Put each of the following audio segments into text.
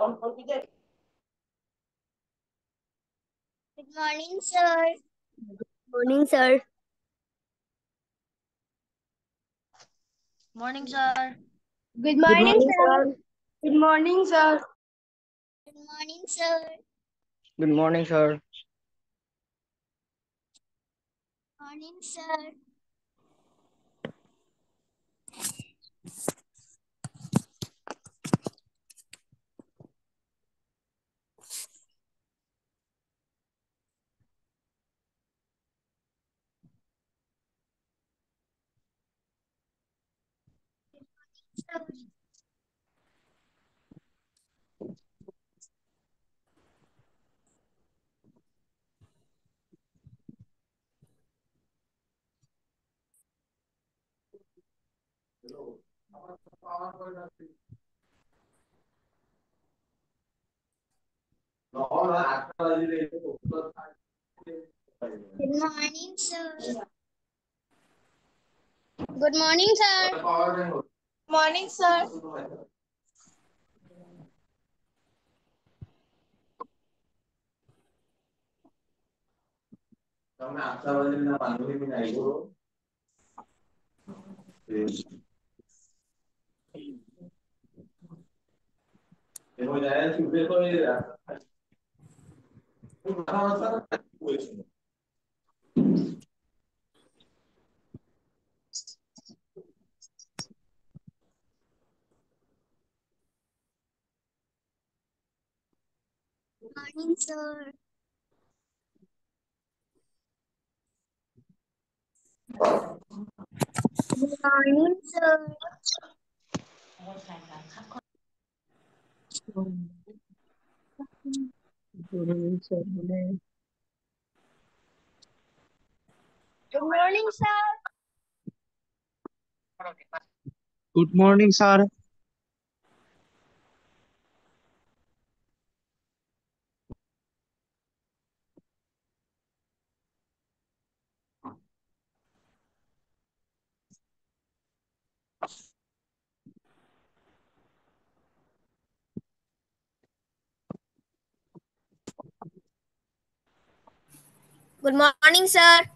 Good morning, sir. Morning, sir. Morning, sir. Good morning, sir. Good morning, sir. Good morning, sir. Good morning, sir. Morning, sir. Good morning, sir. Good morning, sir. Morning, sir. Morning, sir. Good morning, sir. Good morning, sir. Good morning, sir. Good morning, sir.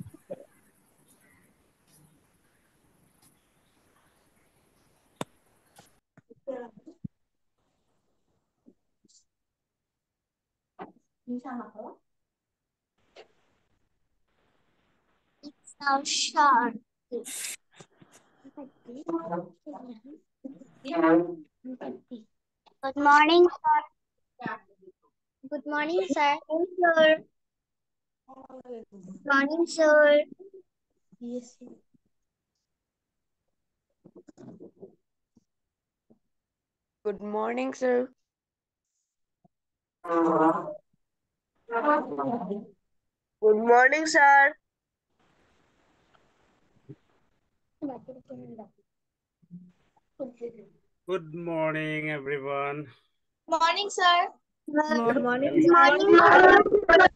So short. Good morning, sir. Good morning, sir. Sir. Good morning, sir. Yes. Good morning, sir. Good morning, sir. Good morning, everyone. Morning, sir. Good morning, Good sir. morning, sir.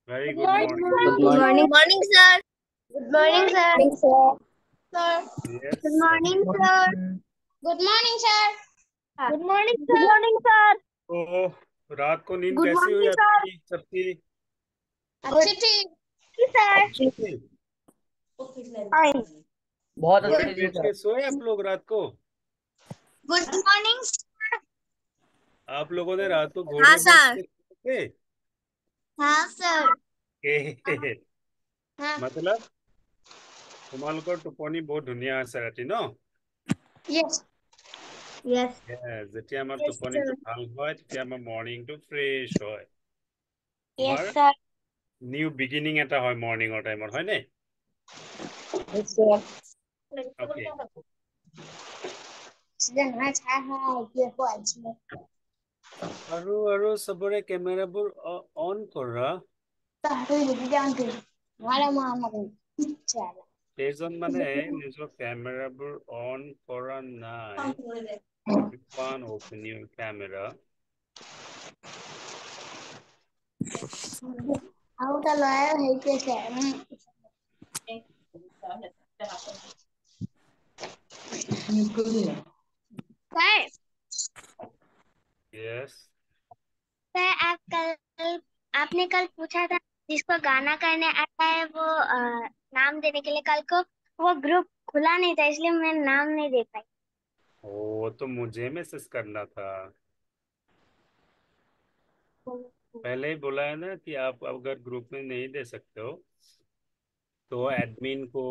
Very Good good morning, morning. sir. Good Good morning. morning, sir. Good morning, sir. Sir. Good Yes. morning, sir. Good morning, sir. Good morning, sir. Good morning, sir. तो रात को नींद Good कैसी हुई morning, sir. आपकी सबकी? अच्छी थी सर। अच्छी थी? बहुत घोड़े अच्छे से बेच सर। के सोए आप लोग रात को? गुड मॉर्निंग आप लोगों ने रात को हाँ, घोड़े बेच सर. के सोए? हाँ सर। हाँ मतलब তোমালোকৰ টোপনি বহুত ধুনীয়া আছে ৰাতি ন? यस यस যেতিয়া আমাৰ Yes, টোপনিটো sir. ভাল হয় তেতিয়া আমাৰ মৰ্নিংটো ফ্ৰেছ হয়। यस তোমাৰ सर। নিউ বিগিনিং এটা হয় মৰ্নিঙৰ টাইমত, হয়নে? Yes sir. ওকে। জানা চাহ হয় কি আছে আৰু সবৰে কেমেৰাবোৰ অন কৰা। তাহলে যদি জানতে মাৰা মামা চালা কেইজন মানে নিজৰ কেমেৰাবোৰ অন কৰা নাই? One open your camera. আউটা লয় হেইতেছে স্যার Yes. सर आपने कल पूछा था जिसको गाना करने आता है वो नाम देने के लिए। कल को वो ग्रुप खुला नहीं था इसलिए मैं नाम नहीं दे पाई। ओ तो मुझे मैसेज करना था। पहले ही बोला है ना कि आप अगर ग्रुप में नहीं दे सकते हो तो एडमिन को,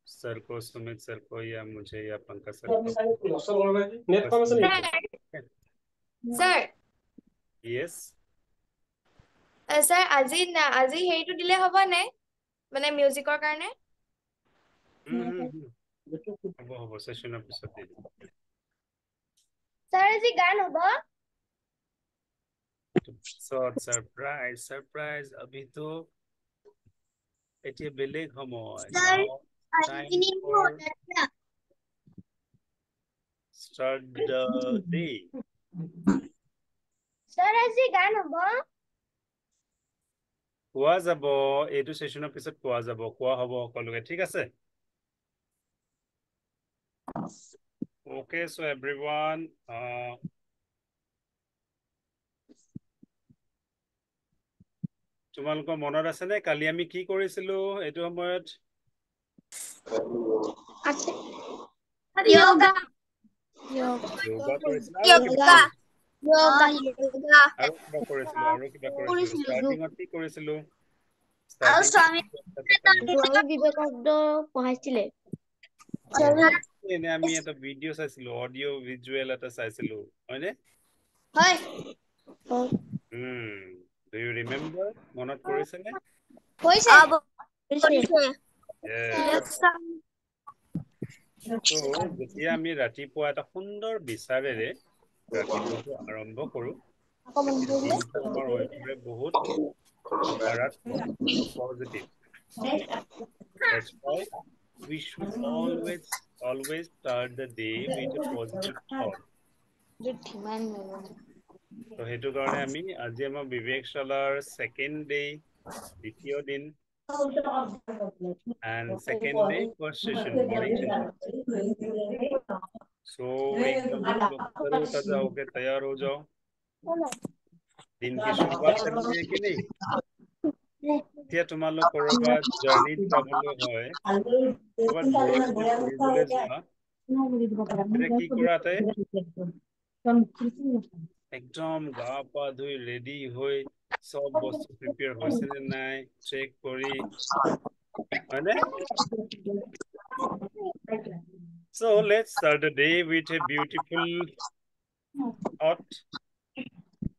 सर को, सुमित सर को या मुझे या पंकज सर को। Sir yes. सर আজি হেৰিটো দিলে হ'ব নে মানে মিউজিকৰ কাৰণে হ'ব সেশনৰ পিছত দি দিম। सर আজি গান হ'ব। सरप्राइज अभी तो এতিয়া বেলেগ সময়। सर Now time इवनिंग में for होता है क्या? start the day। सर আজি গান হ'ব। কোৱা যাব, এইটো সেশনৰ পিছত কোৱা যাব, কোৱা হ'ব সকলোকে, ঠিক আছে? Okay, so everyone, তোমালোকৰ মনত আছে নে কালি আমি কি কৰিছিলো এইটো সময়ত? योगा যোগা কৰিছিলো আৰু কিবা কৰিছিলো ষ্টাৰ্টিঙত কি কৰিছিলো? स्वामी বিবেকানন্দ পঢ়াইছিলে এনে আমি এটা ভিডিঅ চাইছিলো, অডিঅ ভিজুৱেল এটা চাইছিলো, হয়নে? হয় ডু ইউ ৰিমেম্বাৰ? মনত পৰিছেনে? হৈছে তো যেতিয়া আমি ৰাতিপুৱা এটা সুন্দৰ বিচাৰেৰে ৰাতিপুৱাটো আৰম্ভ কৰো, তেতিয়া দিনটো আমাৰ হৈ পৰে বহুত সকাৰাত্মক, positive. That's why we should always start the day with a positive thought. তো সেইটো কাৰণে আমি আজি আমাৰ বিবেক শালাৰ সেকেন্ড ডে, দ্বিতীয় দিন, and second day first session, morning session। So एकदम सब लोग तरोताजा होके तैयार हो जाओ, दिन की शुरुआत करनी है कि नहीं? এতিয়া তোমালোক কৰবাত জাৰ্নিত যাবলৈ হয়, কৰবাত ঘূৰিবলৈ ফুৰিবলৈ যোৱা, তেতিয়া কি কৰা তাই? একদম গা পা ধুই ৰেডি হৈ সব বস্তু প্ৰিপেয়াৰ হৈছে নে নাই চেক কৰি, হয়নে? So let's start the day with a beautiful thought।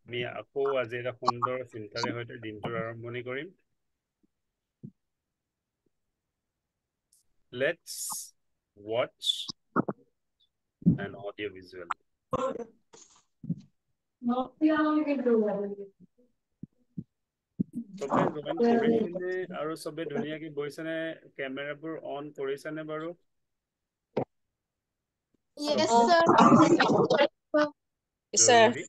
আমি আকৌ আজি এটা সুন্দৰ চিন্তাৰে সৈতে দিনটোৰ আৰম্ভণি কৰিম। Let's watch an audio visual। সবে জয়েন কৰিছেনে আৰু সবে ধুনীয়াকৈ বহিছেনে? কেমেৰাবোৰ অন কৰিছেনে বাৰু? জৰুৰী।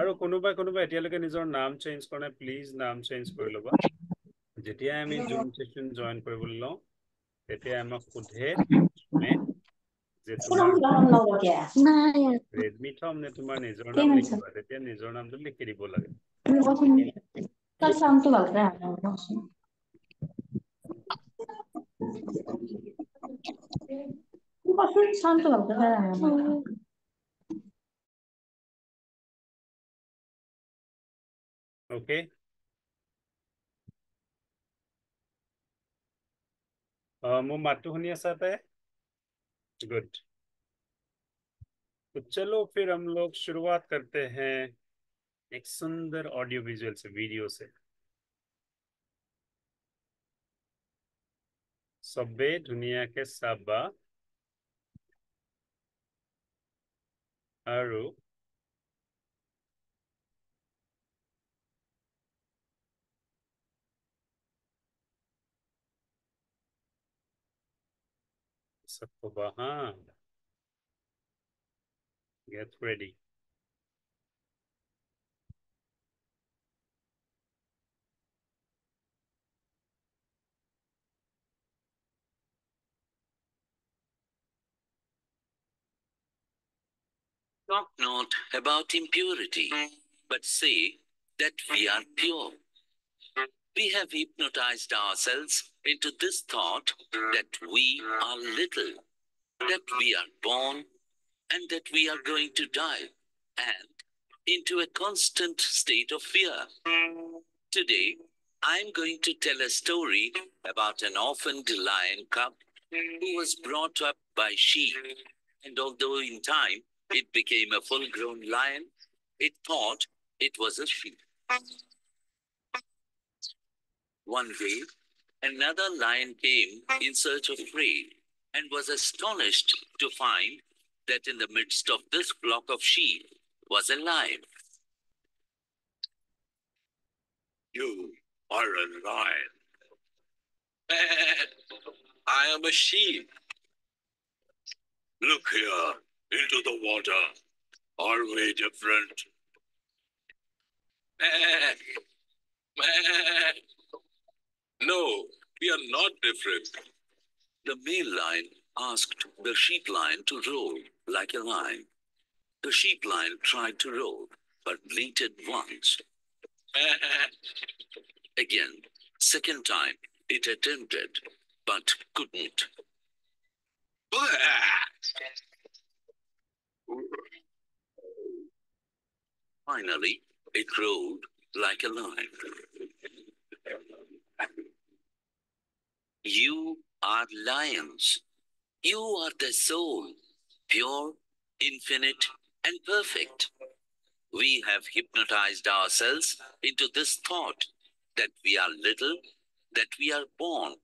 আৰু কোনোবাই এতিয়ালৈকে নিজৰ নাম চেঞ্জ কৰা নাই, প্লিজ নাম চেঞ্জ কৰি ল'বা। যেতিয়া আমি জুম সেশন জয়েন কৰিবলৈ লওঁ তেতিয়া আমাক সোধে যে তোমাৰ ৰেডমি থম নে তোমাৰ নিজৰ নাম লিখিবা, তেতিয়া নিজৰ নামটো লিখি দিব লাগে। Okay, মোৰ মাতটো শুনি আছা তে? गुड। तो चलो फिर हम लोग शुरुआत करते हैं एक सुंदर ऑडियो विजुअल से, वीडियो से। सबे दुनिया के साबा आरु सबको बहा get ready। Talk not about impurity, but say that we are pure. We have hypnotized ourselves into this thought that we are little, that we are born, and that we are going to die, and into a constant state of fear. Today, I'm going to tell a story about an orphaned lion cub who was brought up by sheep, and although in time it became a full-grown lion, it thought it was a sheep. One day, another lion came in search of prey and was astonished to find that in the midst of this flock of sheep was a lion. You are a lion. I am a sheep. Look here into the water. Are we different? No, we are not different. The male lion asked the sheep lion to roll like a lion. The sheep lion tried to roll, but bleated once. Again, second time, it attempted, but couldn't. Finally, it rolled like a lion. You are lions. You are the soul, pure, infinite, and perfect. We have hypnotized ourselves into this thought that we are little, that we are born,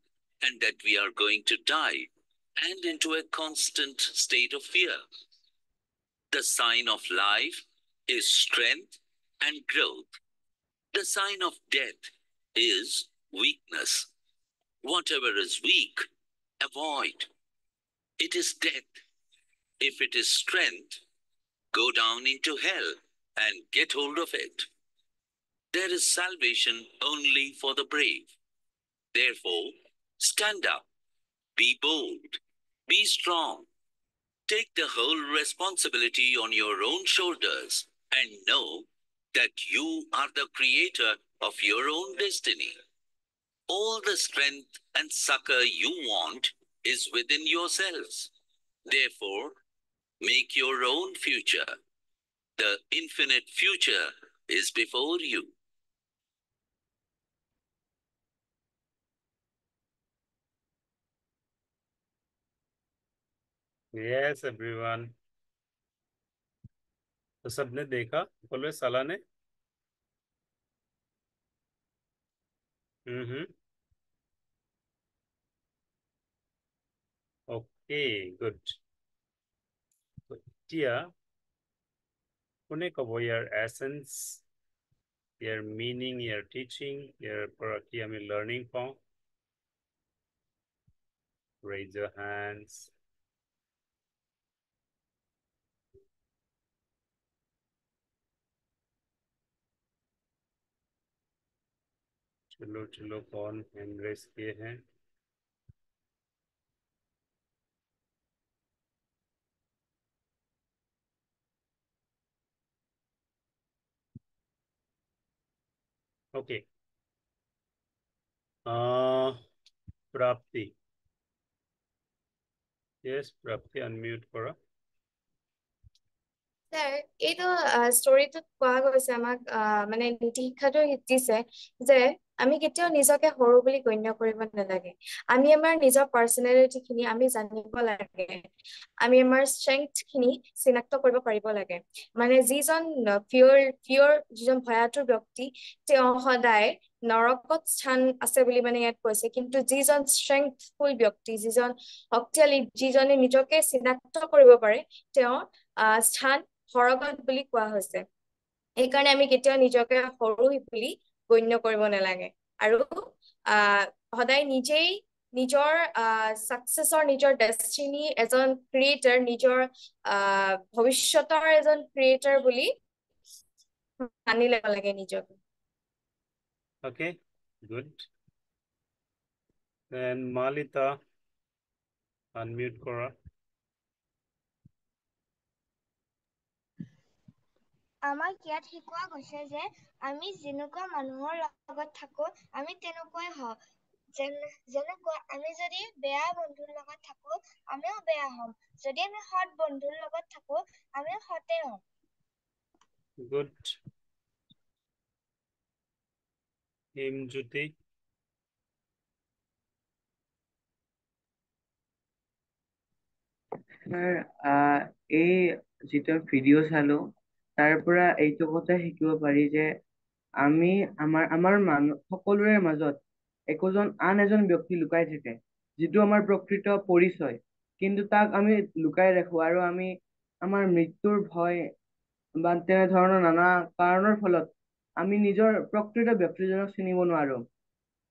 and that we are going to die, and into a constant state of fear. The sign of life is strength and growth. The sign of death is weakness. Whatever is weak, avoid. It is death. If it is strength, go down into hell and get hold of it. There is salvation only for the brave. Therefore, stand up, be bold, be strong. Take the whole responsibility on your own shoulders and know that you are the creator of your own destiny. All the strength and succor you want is within yourselves. Therefore, make your own future. The infinite future is before you. Yes, everyone. तो सबने देखा बोलो साला ने Okay, good. So here, কোনে কব ইয়াৰ essence, ইয়াৰ meaning, ইয়াৰ teaching, ইয়াৰ পৰা কি আমি learning পাওঁ? Raise your hands. चलो चलो कौन हैंड रेस किए हैं? Okay. प्राप्ति. Yes, प्राप्ति unmute करा. স্যার এইটো ষ্টৰিটোত কোৱা গৈছে আমাক মানে নীতি শিক্ষাটো দিছে যে আমি কেতিয়াও নিজকে সৰু বুলি গণ্য কৰিব নালাগে আমি আমাৰ নিজৰ পাৰ্চনেলিটি খিনি আমি জানিব লাগে আমি আমাৰ ষ্ট্ৰেংথ খিনি চিনাক্ত কৰিব পাৰিব লাগে মানে যিজন পিয়ৰ যিজন ভয়াতুৰ ব্যক্তি তেওঁ সদায় নৰকত স্থান আছে বুলি মানে ইয়াত কৈছে কিন্তু যিজন ষ্ট্ৰেংথফুল ব্যক্তি যিজন শক্তিশালী যিজনে নিজকে চিনাক্ত কৰিব পাৰে তেওঁ স্থান সৰগত বুলি কোৱা হৈছে এইকাৰণে আমি কেতিয়াও নিজকে সৰু বুলি গণ্য কৰিব নালাগে আৰু সদায় নিজেই নিজৰ সাকসেছৰ নিজৰ ডেষ্টিনি এজন ক্ৰিয়েটৰ নিজৰ ভৱিষ্যতৰ এজন ক্ৰিয়েটৰ বুলি মানি ল'ব লাগে নিজকে Okay, good. Then Malita, unmute করা. আমাক ইয়াত শিকোৱা গৈছে যে আমি যেনেকুৱা মানুহৰ লগত থাকো আমি তেনেকুৱাই হওঁ। যেনেকুৱা আমি যদি বেয়া বন্ধুৰ লগত থাকো আমিও বেয়া হ'ম, যদি আমি সৎ বন্ধুৰ লগত থাকো আমিও সতে হ'ম। Good. হিমজ্যোতি। স্যাৰ এই যিটো ভিডিঅ' চালো তাৰ পৰা এইটো কথা শিকিব পাৰি যে আমি আমাৰ মানুহ সকলোৰে মাজত একোজন আন এজন ব্যক্তি লুকাই থাকে, যিটো আমাৰ প্ৰকৃত পৰিচয়, কিন্তু তাক আমি লুকাই ৰাখো আৰু আমি আমাৰ মৃত্যুৰ ভয় বা তেনেধৰণৰ নানা কাৰণৰ ফলত আমি নিজৰ প্ৰকৃত ব্যক্তিজনক চিনিব নোৱাৰো।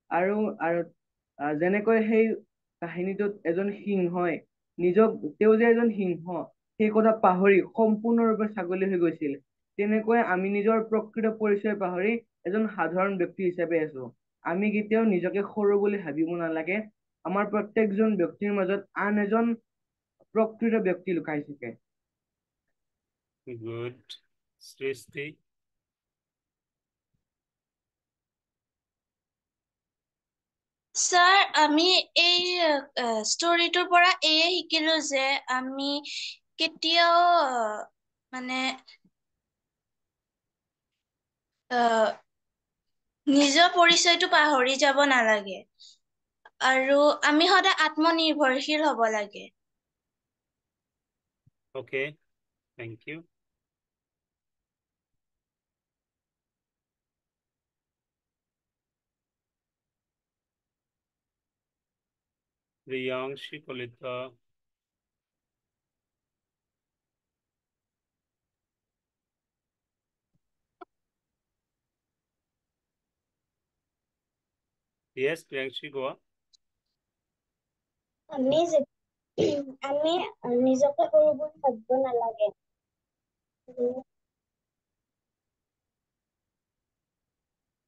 আৰু আৰু যেনেকৈ সেই কাহিনীটোত এজন সিংহই তেওঁ যে এজন সিংহ সেই কথা পাহৰি সম্পূৰ্ণৰূপে ছাগলী হৈ গৈছিল, তেনেকৈ আমি নিজৰ প্ৰকৃত পৰিচয় পাহৰি এজন সাধাৰণ ব্যক্তি হিচাপে আছো। আমি কেতিয়াও নিজকে সৰু বুলি ভাবিব নালাগে। আমাৰ প্ৰত্যেকজন ব্যক্তিৰ মাজত আন এজন প্ৰকৃত ব্যক্তি লুকাই থাকে। Good. সৃষ্টি। স্যাৰ আমি এই ষ্টৰিটোৰ পৰা এয়ে শিকিলো যে আমি কেতিয়াও মানে নিজৰ পৰিচয়টো পাহৰি যাব নালাগে আৰু আমি সদায় আত্মনিৰ্ভৰশীল হ'ব লাগে। Okay, thank you. Priyanshi Kalita. Yes, Priyanshi কোৱা। আমি নিজকে সৰু বুলি ভাবিব নালাগে।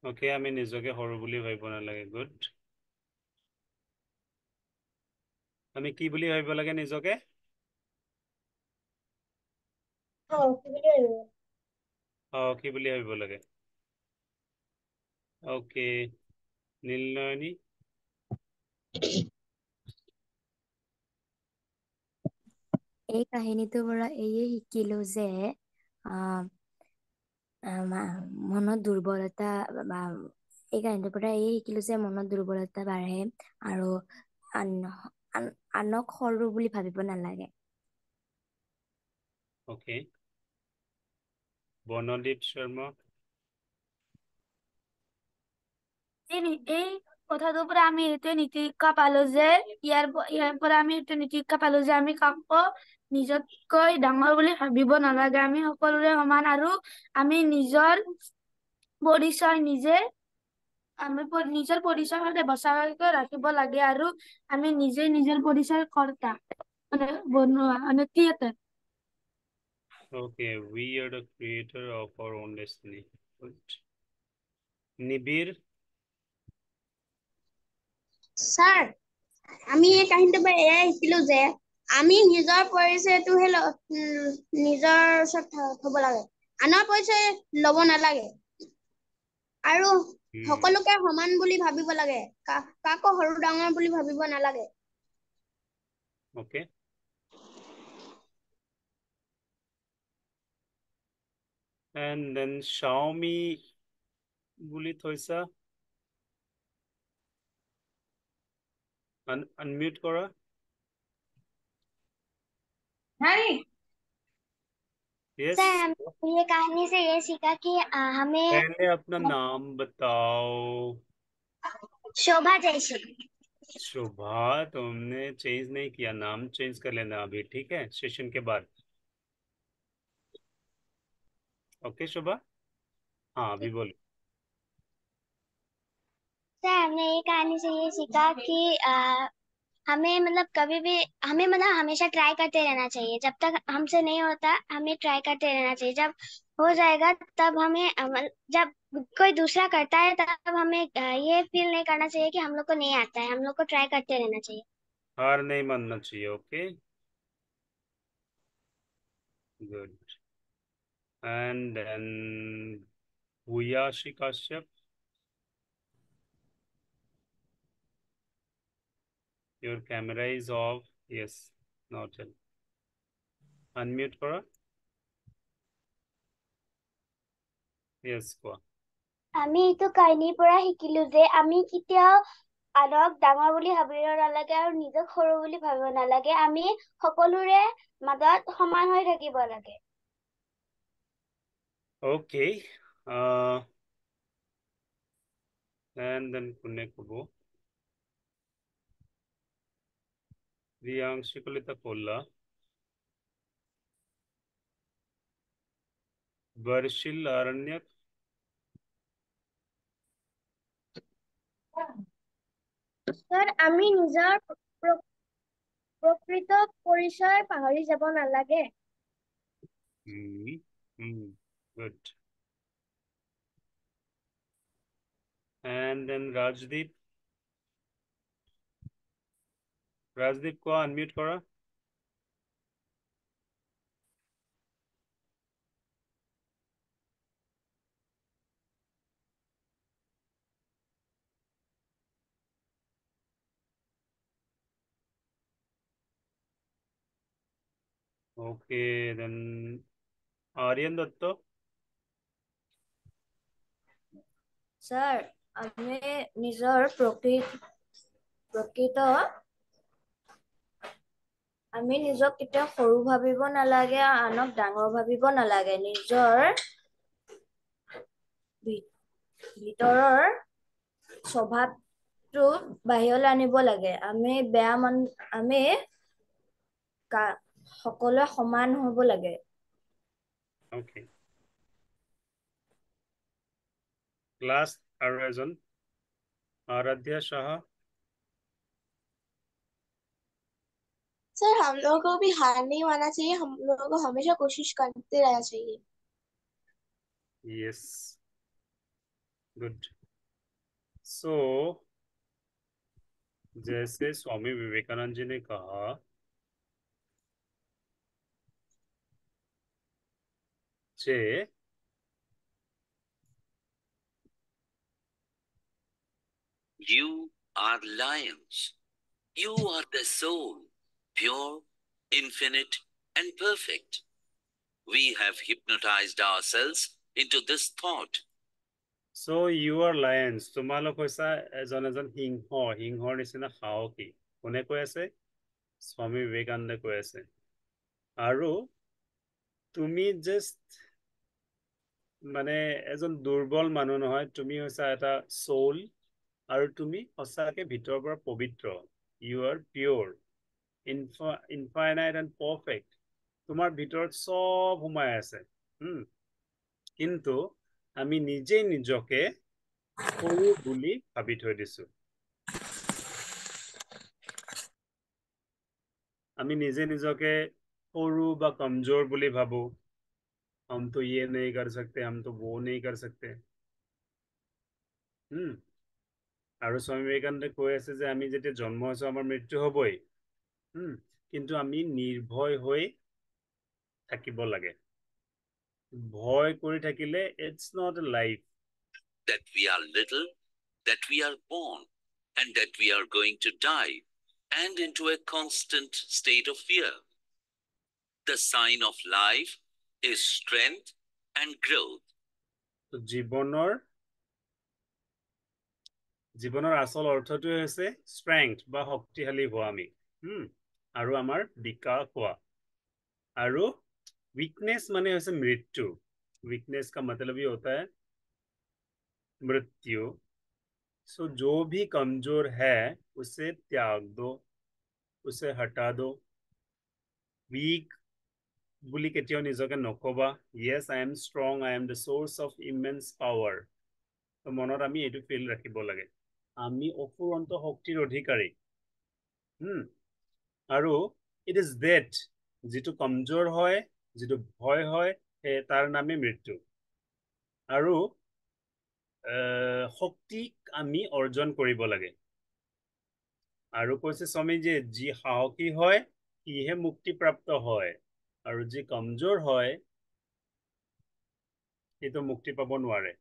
Okay, আমি নিজকে সৰু বুলি ভাবিব নালাগে। Good. আমি কি বুলি ভাবিব লাগে নিজকে? কি বুলি ভাবিব লাগে? Okay. নীলনয়নী। এই কাহিনীটোৰ পৰা এয়ে শিকিলো যে মনত দুৰ্বলতা বা এই কাহিনীটোৰ পৰা এয়ে শিকিলো যে মনত দুৰ্বলতা বাঢ়ে আৰু আনক সৰু বুলি ভাবিব নালাগে। Okay. বনদীপ শৰ্মা। এই কথাটোৰ পৰা আমি এইটোৱে নীতি শিক্ষা পালো যে ইয়াৰ পৰা আমি এইটো নীতি শিক্ষা পালো যে আমি কাকো নিজতকৈ ডাঙৰ বুলি ভাবিব নালাগে। আমি সকলোৰে সমান আৰু আমি নিজৰ পৰিচয় সদায় বচাই ৰাখিব লাগে আৰু আমি নিজে নিজৰ পৰিচয় কৰ্তা বনোৱা creator. Okay, we are the creator of our own destiny. Good. নিবিড়। স্যাৰ আমি এই কাহিনীটোৰ পৰা এয়াই শিকিলো যে আমি নিজৰ পৰিচয়টোহে নিজৰ ওচৰত থব লাগে, আনৰ পৰিচয় লব নালাগে আৰু সকলোকে সমান বুলি ভাবিব লাগে, কাকো সৰু ডাঙৰ বুলি ভাবিব নালাগে। Okay. And then Xiaomi বুলি থৈছা। Unmute करा। Yes. सर ये कहानी से ये सीखा कि हमें पहले अपना नाम बताओ। शोभा जयश्री। शोभा, तुमने चेंज नहीं किया, नाम चेंज कर लेना अभी, ठीक है, सेशन के बाद। ओके शोभा, हाँ अभी बोलो। सर हमने ये कहानी से ये सीखा कि हमें कभी भी हमें हमेशा ट्राई करते रहना चाहिए। जब तक हमसे नहीं होता हमें ट्राई करते रहना चाहिए। जब हो जाएगा तब हमें जब कोई दूसरा करता है तब हमें ये फील नहीं करना चाहिए कि हम लोग को नहीं आता है। हम लोग को ट्राई करते रहना चाहिए। हार नहीं मानना चाहिए। Okay good. And then Bhuyashi Kashyap. Your camera is off. Yes, noted. Unmute kora. Yes, কোৱা। আমি এইটো কাহিনীৰ পৰা শিকিলো যে আমি কেতিয়াও আনক ডাঙৰ বুলি ভাবিব নালাগে আৰু নিজক সৰু বুলি ভাবিব নালাগে। আমি সকলোৰে মাজত সমান হৈ থাকিব লাগে। Okay. And then কোনে ক'ব? Priyanshi Kolita Kolla. Varshil Aranyak. Sir, আমি নিজৰ প্ৰকৃত পৰিচয় পাহৰি যাব নালাগে। Good. And then Rajdeep. Rajdeep ko unmute kora. Okay, then Aryan Datta. Sir, আমি নিজৰ আমি নিজক কেতিয়াও সৰু ভাবিব নালাগে, আনক ডাঙৰ ভাবিব নালাগে। নিজৰ ভিতৰৰ স্বভাৱটো বাহিৰলৈ আনিব লাগে। আমি সকলোৱে সমান হ'ব লাগে। Okay. Class আৰু এজন आराध्या शाह। सर, हम लोगों को भी हार नहीं मानना चाहिए, हम लोगों को हमेशा कोशिश करते रहना चाहिए। Yes. Good. So, जैसे स्वामी विवेकानंद जी ने कहा जे You are lions. You are the soul, pure, infinite, and perfect. We have hypnotized ourselves into this thought. So you are lions. তোমালোক হৈছা এজন সিংহৰ নিচিনা সাহসী। কোনে কৈ আছে? স্বামী বিবেকানন্দে কৈ আছে। আৰু তুমি জাষ্ট মানে এজন দুৰ্বল মানুহ নহয়, তুমি হৈছা এটা সোল আৰু তুমি সঁচাকে ভিতৰৰ পৰা পবিত্ৰ। You are pure, infinite and perfect. তোমাৰ ভিতৰত সব সোমাই আছে। কিন্তু আমি নিজকে সৰু বুলি ভাবি থৈ দিছো। আমি নিজকে সৰু বা কমজোৰ বুলি ভাবো। हम तो ये नहीं कर सकते, हम तो वो नहीं कर सकते। আৰু স্বামী বিবেকানন্দে কৈ আছে যে আমি যেতিয়া জন্ম হৈছো আমাৰ মৃত্যু হ'বই। কিন্তু আমি নিৰ্ভয় হৈ থাকিব লাগে। ভয় কৰি থাকিলে it's not a life. That we are little, that we are born, and that we are going to die, and into a constant state of fear. The sign of life is strength and growth. তো জীৱনৰ আসল অৰ্থটোৱে হৈছে strength বা শক্তিশালী হোৱা আমি। আৰু আমাৰ বিকাশ হোৱা। আৰু weakness মানে হৈছে মৃত্যু। weakness का मतलब ये होता है मृत्यु। सो जो भी कमजोर है उसे त्याग दो, उसे हटा दो। weak বুলি কেতিয়াও নিজকে নকবা। yes, I am strong, I am the source of immense power. তো মনত আমি এইটো ফিল ৰাখিব লাগে। আমি অফুৰন্ত শক্তিৰ অধিকাৰী। আৰু it is that যিটো কমজোৰ হয়, যিটো ভয় হয়, তাৰ নামে মৃত্যু। আৰু শক্তিক আমি অৰ্জন কৰিব লাগে। আৰু কৈছে স্বামীজীয়ে যি সাহসী হয় সিহে মুক্তিপ্ৰাপ্ত হয়, আৰু যি কমজোৰ হয় এইটো মুক্তি পাব নোৱাৰে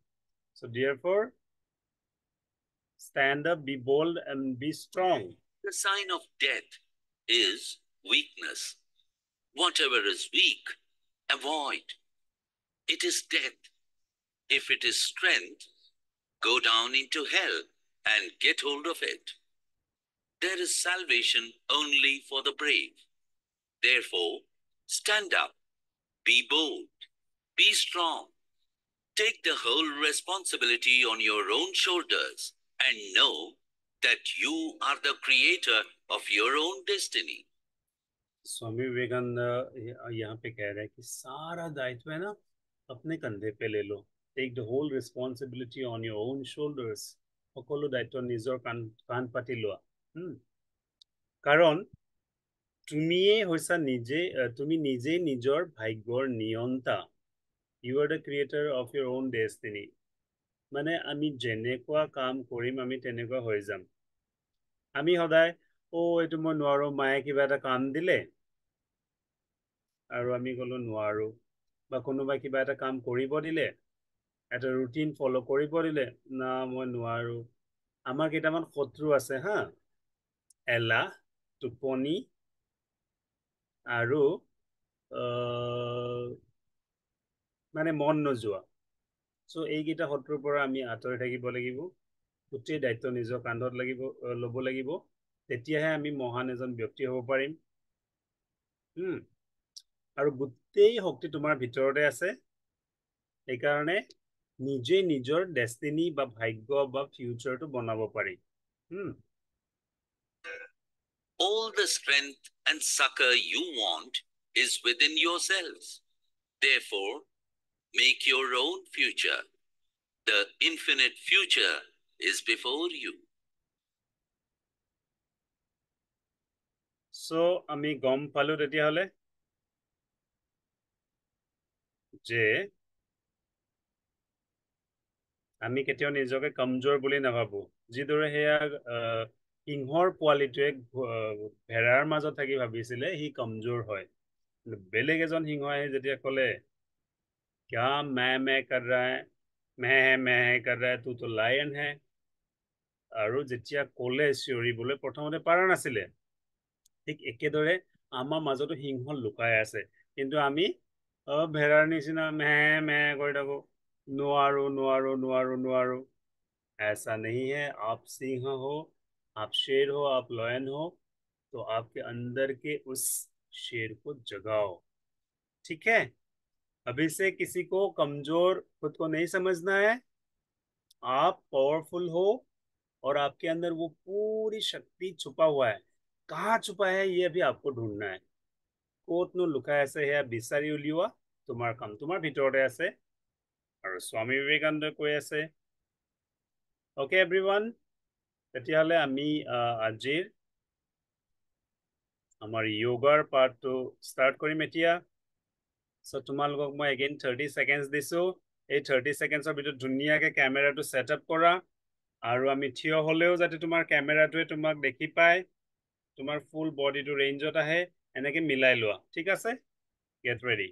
so therefore stand up be bold and be strong The sign of death is weakness. Whatever is weak, avoid. It is death. If it is strength, go down into hell and get hold of it. There is salvation only for the brave. Therefore, stand up, be bold, be strong. Take the whole responsibility on your own shoulders and know that you are the creator of your own destiny. Swami Vivekananda यहाँ पे कह रहे हैं कि सारा दायित्व है ना अपने कंधे पे ले लो take the whole responsibility on your own shoulders সকলো দায়িত্ব নিজৰ কাণ পাতি লোৱা কাৰণ তুমি নিজে নিজৰ ভাগ্যৰ নিয়ন্তা you are the creator of your own destiny মানে আমি যেনেকুৱা কাম কৰিম আমি তেনেকুৱা হৈ যাম আমি সদায় এইটো মই নোৱাৰো মায়ে কিবা এটা কাম দিলে আৰু আমি গলো নোৱাৰো বা কোনোবা কিবা এটা কাম কৰিব দিলে এটা ৰুটিন ফলো কৰিব দিলে না মই নোৱাৰো আমাৰ কেইটামান শত্ৰু আছে হা এলাহ টোপনি আৰু মানে মন নোযোৱা সো এইকেইটা শত্ৰুৰ পৰা আমি আঁতৰি থাকিব লাগিব গোটেই দায়িত্ব নিজৰ কান্ধত ল'ব লাগিব তেতিয়াহে আমি মহান এজন ব্যক্তি হ'ব পাৰিম আৰু গোটেই শক্তি তোমাৰ ভিতৰতে আছে সেইকাৰণে নিজে নিজৰ ডেষ্টিনি বা ভাগ্য বা ফিউচাৰটো বনাব পাৰি All the strength and succor you want is within yourselves. Therefore, make your own future. The infinite future is before you. So, আমি গম পালো তেতিয়াহলে যে আমি কেতিয়াও নিজকে কমজোৰ বুলি নাভাবো যিদৰে হেয়া সিংহৰ পোৱালিটোৱে ভেড়াৰ মাজত থাকি ভাবিছিলে সি কমজোৰ হয় বেলেগ এজন সিংহ আহি যেতিয়া ক'লে क्या मैं कर रहा है मैं कर रहा है तू तो लायन है আৰু যেতিয়া ক'লে চিঞৰিবলৈ প্ৰথমতে পাৰা নাছিলে ঠিক একেদৰে আমাৰ মাজতো সিংহ লুকাই আছে কিন্তু আমি ভেড়াৰ নিচিনা মে কৰি থাকো নোৱাৰো নোৱাৰো নোৱাৰো নোৱাৰো ऐसा नहीं है आप सिंह हो आप शेर हो आप लॉयन हो तो आपके अंदर के उस शेर को जगाओ ठीक है अभी से किसी को कमजोर खुद को नहीं समझना है आप पावरफुल हो और आपके अंदर वो पूरी शक्ति छुपा हुआ है कहाँ छुपा है ये अभी आपको ढूंढना है ক'তনো লুকাই আছে সেয়া বিচাৰি উলিওৱা তোমাৰ কাম তোমাৰ ভিতৰতে আছে আৰু স্বামী বিবেকানন্দই কৈ আছে ওকে এভৰিৱান তেতিয়াহ'লে আমি আজিৰ আমাৰ যোগাৰ পাৰ্টটো ষ্টাৰ্ট কৰিম এতিয়া সো তোমালোকক মই এগেইন 30 সেকেন্ডছ দিছো এই 30 সেকেন্ডছৰ ভিতৰত ধুনীয়াকৈ কেমেৰাটো সেটআপ কৰা আৰু আমি থিয় হলেও যাতে তোমাৰ কেমেৰাটোৱে তোমাক দেখি পায় তোমাৰ ফুল বডিটো ৰেঞ্জত আহে এনেকৈ মিলাই লোৱা ঠিক আছে get ready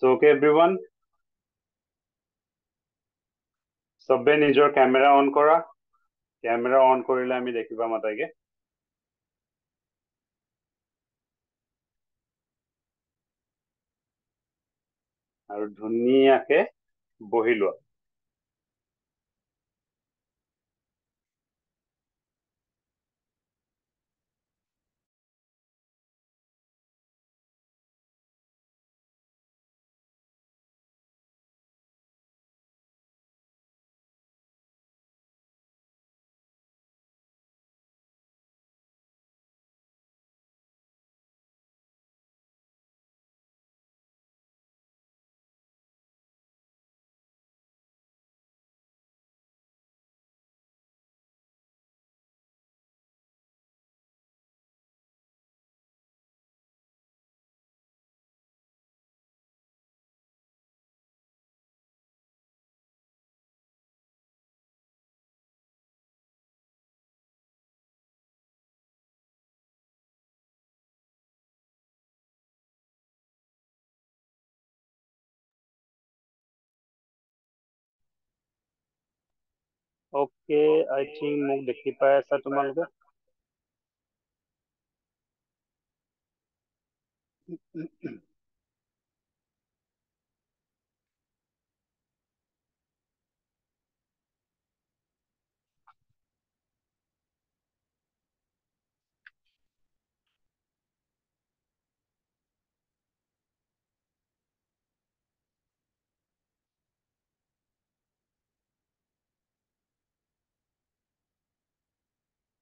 So okay everyone, सबे निजर कैमेरा ऑन करा, कैमेरा ऑन करिले आमी देखिबा माताइके। আৰু ধুনীয়াকে বহি লোৱা। ओके आई थिंक মোক দেখি পাই আছা তোমালোকে।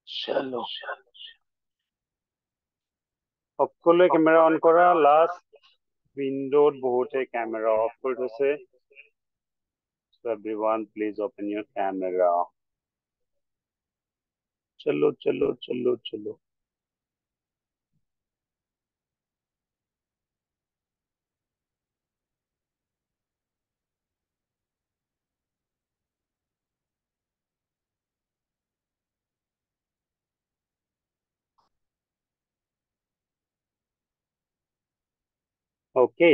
চলো সকলোৱে কেমেৰা অন কৰা। লাষ্ট উইন্ডোত বহুতে কেমেৰা অফ কৰি থৈছে। So everyone please open your camera. चलो चलो चलो चलो। ओके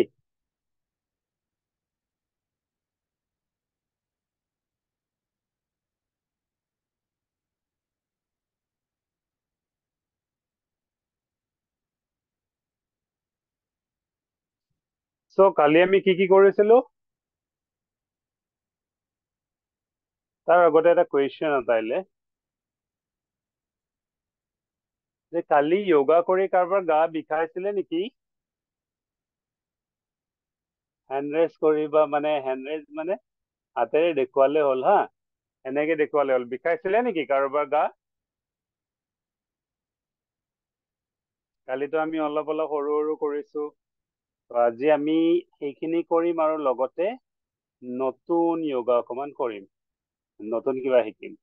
সো কালি আমি কি কৰিছিলো তাৰ আগতে এটা কুৱেশ্যন এটা আহিলে যে কালি যোগা কৰি কাৰোবাৰ গা বিষাইছিলে নেকি? হেণ্ড ৰেজ কৰিবা মানে হেণ্ড ৰেজ মানে হাতেৰে দেখুৱালে হ'ল হা, এনেকে দেখুৱালে হ'ল। বিষাইছিলে নেকি কাৰোবাৰ গা? কালিতো আমি অলপ অলপ সৰু সৰু কৰিছো। আজি আমি সেইখিনি কৰিম আৰু লগতে নতুন যোগা অকমান কৰিম, নতুন কিবা শিকিম।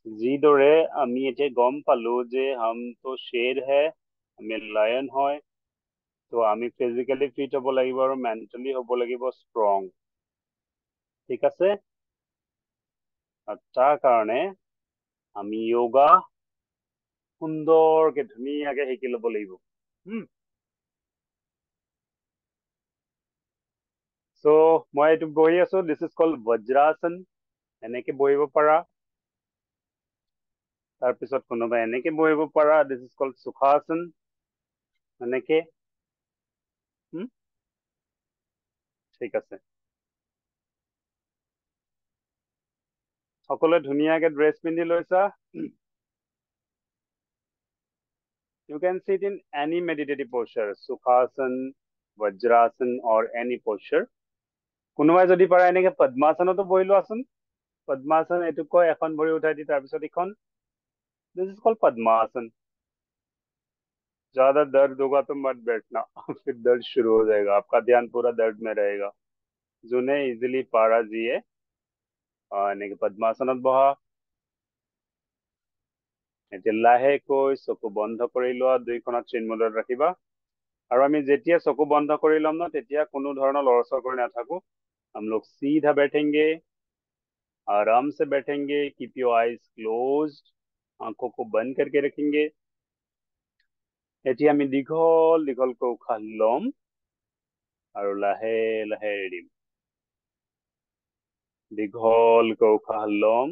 যিদৰে আমি এতিয়া গম পালো যে হাম তো শ্বেৰ হে, আমি লায়ন হয়, তো আমি ফিজিক্যালি ফিট হ'ব লাগিব আৰু মেণ্টেলি হ'ব লাগিব ষ্ট্ৰং। ঠিক আছে? আৰু তাৰ কাৰণে আমি যোগা সুন্দৰকে ধুনীয়াকে শিকি ল'ব লাগিব। সো মই এইটো বহি আছো, দিছ ইজ কল্ড বজ্ৰাসন। এনেকে বহিব পাৰা। তাৰপিছত কোনোবা এনেকে বহিব পাৰা, দিছ ইজ কল্ড সুখাসন। এনেকে ঠিক আছে। সকলোৱে ধুনীয়াকে ড্ৰেছ পিন্ধি লৈছা। You can sit in any meditative posture, Sukhasan, Vajrasan or any posture. কোনোবাই যদি পাৰে এনেকে পদ্মাসনতো বহি লোৱাচোন। পদ্মাসন এইটো কয় এখন ভৰি উঠাই দি তাৰপিছত ইখন। This is called पद्मासन। ज्यादा दर्द होगा तो मत बैठना, फिर दर्द शुरू हो जाएगा, आपका ध्यान पूरा दर्द में रहेगा। যোনে ইজিলি পাৰা যিয়ে এনেকে পদ্মাসনত বহা। এতিয়া লাহেকৈ চকু বন্ধ কৰি লোৱা, দুইখনত চিন্মূলত ৰাখিবা। আৰু আমি যেতিয়া চকু বন্ধ কৰি ল'ম ন, তেতিয়া কোনো ধৰণৰ লৰচৰ কৰি নাথাকো। हम लोग सीधा बैठेंगे, आराम से बैठेंगे। कीप योर आईज क्लोज्ड, आंखों को बंद करके रखेंगे। এতিয়া আমি দীঘল দীঘলকৈ উশাহ ল'ম আৰু লাহে লাহে এৰিম দীঘলকৈ উশাহ ল'ম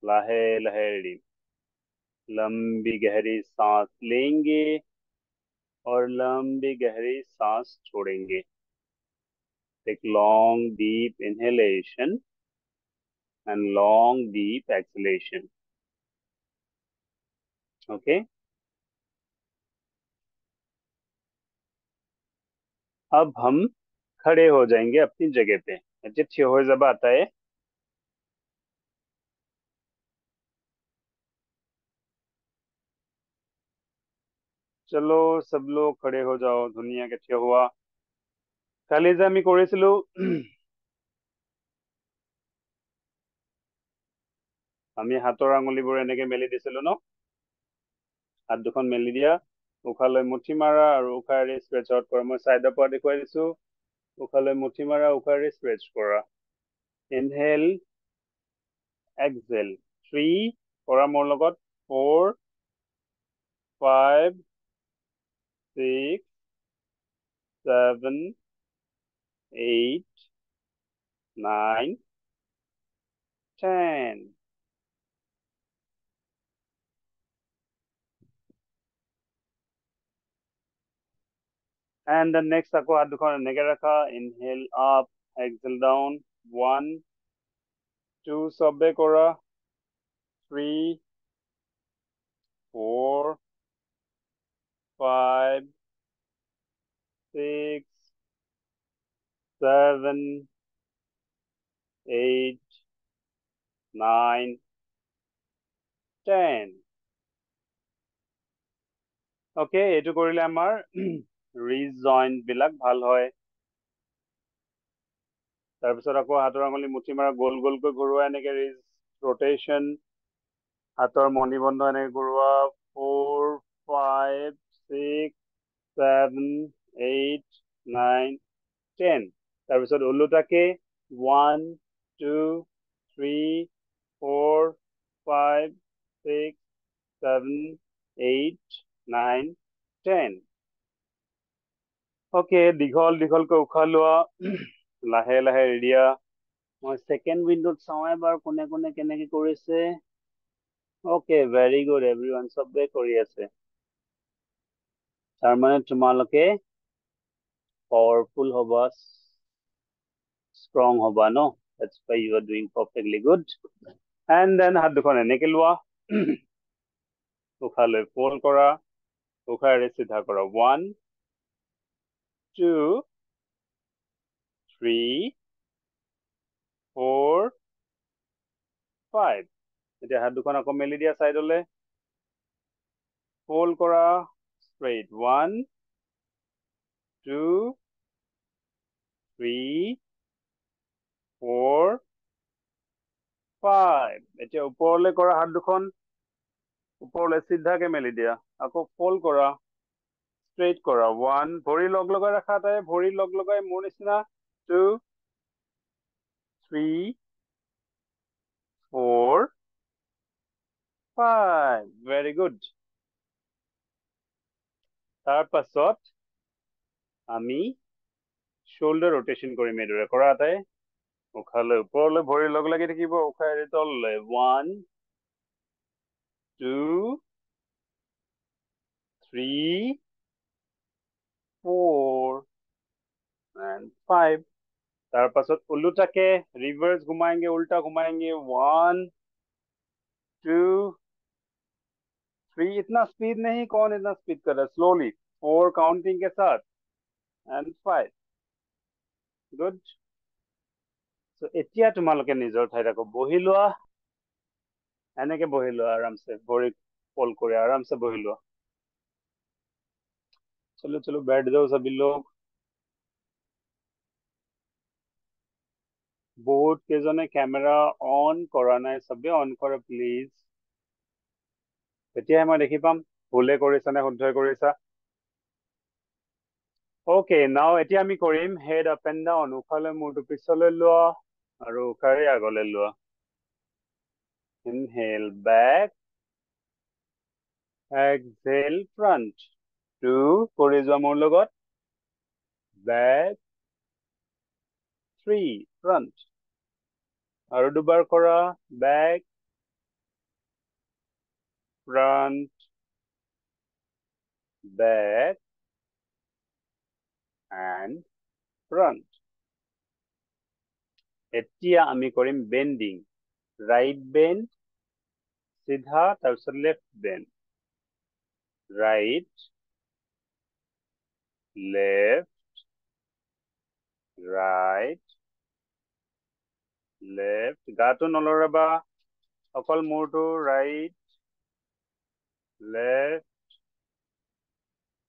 लाहे लाहे एरिम लंबी गहरी सांस लेंगे और लंबी गहरी सांस छोड़ेंगे Take long deep inhalation and long deep exhalation. Okay. अब हम खड़े हो जाएंगे अपनी जगह पे जित हो जब आता है चलो सब लोग खड़े हो जाओ दुनिया के থিয় हुआ কালি যে আমি কৰিছিলো আমি হাতৰ আঙুলিবোৰ এনেকে মেলি দিছিলো ন হাত দুখন মেলি দিয়া উশাহ লৈ মুঠি মাৰা আৰু উশাহ এৰি ষ্ট্ৰেচ আউট কৰা মই সাইডৰ পৰা দেখুৱাই দিছো উশাহ লৈ মুঠি মাৰা উশাহ এৰি ষ্ট্ৰেচ কৰা ইনহেল এক্সহেল 3 কৰা মোৰ লগত 4 5 6 7 8 9 10 and the next আকৌ হাত দুখন এনেকে ৰাখা inhale up exhale down 1 2 সবে কৰা 3 4 5 6 7 8 9 10 ওকে এইটো কৰিলে আমাৰ ৰিজ জইন্ট বিলাক ভাল হয় তাৰপিছত আকৌ হাতৰ আঙুলি মুঠি মাৰা গোল গোলকৈ ঘূৰোৱা এনেকে ৰিজ ৰোটেশন হাতৰ মণি বন্ধ এনেকে ঘূৰোৱা 4 5 6 7 8 9 10 তাৰপিছত ওলোটাকে 1 2 3 4 5 6 7 8 9 10 ওকে দীঘল দীঘলকৈ উশাহ লোৱা লাহে লাহে এৰি দিয়া মই সেকেন্ড উইন্ডোত চাওঁ এবাৰ কোনে কোনে কেনেকে কৰিছে ওকে ভেৰি গুড এভৰিওয়ান সবে কৰি আছে তাৰমানে তোমালোকে পাৱাৰফুল হবা strong হবা ন that's why you are doing perfectly good and then হাত দুখন এনেকে লোৱা উশাহ লৈ ফোল্ড কৰা উশাহ এৰি চিধা কৰা 1 2 3 4 5 এতিয়া হাত দুখন আকৌ মেলি দিয়া সাইডলে ফোল্ড কৰা straight 1 2 3 4 5 এতিয়া ওপৰলে কৰা হাত দুখন ওপৰলে সিধাকে মেলি দিয়া আকৌ ফোল্ড কৰা স্ট্ৰেইট কৰা 1 ভৰি লগ লগাই ৰাখা তাই ভৰি লগ লগাই মোৰ নিচিনা 2 3 4 5 ভেৰি গুড তাৰ পাছত আমি শোল্ডাৰ ৰোটেশন কৰিম এইদৰে কৰা তাই উশাহ লৈ ওপৰলৈ ভৰি লগ লাগি থাকিব উশাহ এৰি তললৈ 1 2 3 4 and 5 তাৰ পাছত উল্টাকে ৰিভাৰ্স ঘুমাएंगे उल्टा घुमाएंगे 1 2 3 इतना स्पीड नहीं कौन इतना स्पीड कर रहा है स्लोली 4 काउंटिंग के साथ and 5 गुड सो এতিয়া তোমালোকে নিজৰ ঠাইত আকৌ বহি লোৱা এনেকে বহি লোৱা আৰামছে ভৰি ফোল্ড কৰি আৰামছে বহি লোৱা चलो चलो बैठ जाओ सभी लोग বহুত কেজনে ক্যামেৰা অন কৰা নাই সবে অন কৰা প্লিজ তেতিয়াহে মই দেখি পাম ভুলে কৰিছা নে শুদ্ধই কৰিছা ওকে নাও এতিয়া আমি কৰিম হেড আপ এন্ড ডাউন উশালৈ মূৰটো পিছলৈ লোৱা আৰু উশাৰে আগলৈ লোৱা ইনহেল বেক এক্সহেল ফ্ৰন্ট 2 কৰি যোৱা মোৰ লগত back, 3 front. আৰু দুবাৰ কৰা, back, front, back, and front. এতিয়া আমি কৰিম bending. Right bend, চিধা, তাৰপিছত left bend. Right, left, right, left. গাটো নলৰাবা, অকল মূৰটো right, left,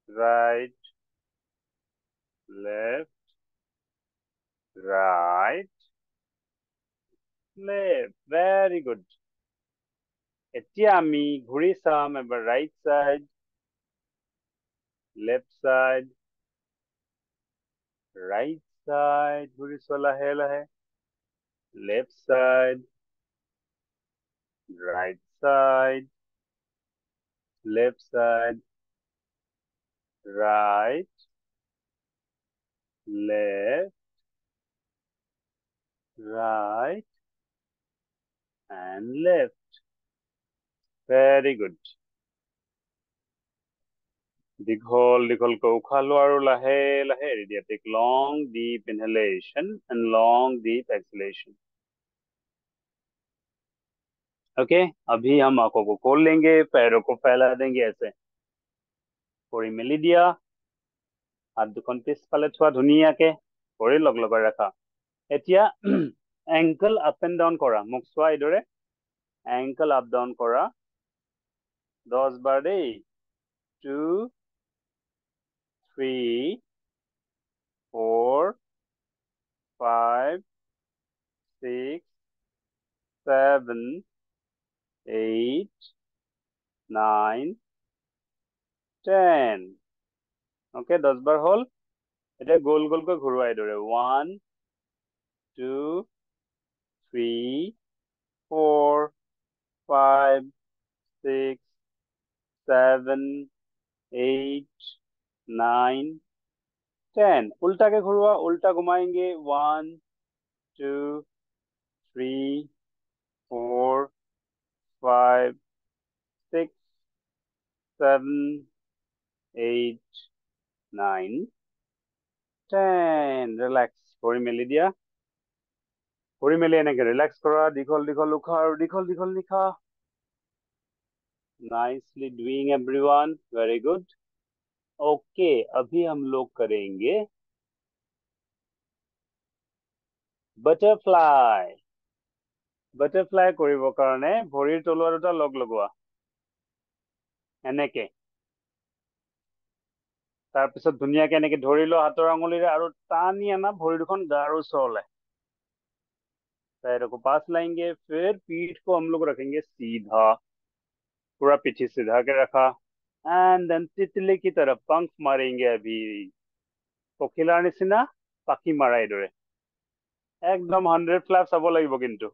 right, left, right, left. Very good. এতিয়া আমি ঘূৰি চাম এবাৰ right side, left side, right side, ঘূৰিছো লাহে লাহে, left side, right side, left side, right, left, right, and left. Very good. দীঘল দীঘলকৈ উশাহ লোৱা আৰু লাহে লাহে এৰি দিয়া. Take long deep inhalation and long deep exhalation. Okay अभी हम आंखों को खोल लेंगे, पैरों को फैला देंगे ऐसे, ভৰি মেলি দিয়া, হাত দুখন পিছফালে থোৱা ধুনীয়াকে, ভৰি লগ লগাই ৰাখা। এতিয়া এংকল আপ এণ্ড ডাউন কৰা, মোক চোৱা এইদৰে, এংকল আপ ডাউন কৰা 10 বাৰ দেই। 2 3 4 5 6 7 8 9 10 ओके 10 বাৰ হ'ল। এতিয়া গোল গোলকৈ ঘূৰুৱা এইদৰে 1 2 3 4 5 6 7 8 9 10 उल्टा के घुरुआ, उल्टा घुमाएंगे 1 2 3 4 5 6 7 8 9 10 ৰিলেক্স ভৰি মেলি দিয়া, ভৰি মেলি এনেকে ৰিলেক্স কৰা, দীঘল দীঘল উশাহ আৰু দীঘল দীঘল নিশাহ। Nicely doing everyone, very good. Okay अभी हम लोग करेंगे बटरफ्लाई। बटरफ्लाई কৰিব কাৰণে ভৰিৰ তলুৱা দুটা লগ লগোৱা এনেকে, তাৰপিছত ধুনীয়াকে এনেকে ধৰি লোৱা হাতৰ আঙুলিৰে আৰু টানি আনা ভৰি দুখন গাৰ ওচৰলে। पैरों को पास लाएंगे, फिर पीठ को हम लोग रखेंगे सीधा, पूरा पीछे सीधा के रखा, एंड देन तितली की तरफ पंख मारेंगे। अभी পখিলাৰ নিচিনা পাখি মাৰা এইদৰে একদম 100 ফ্লাপ চাব লাগিব কিন্তু।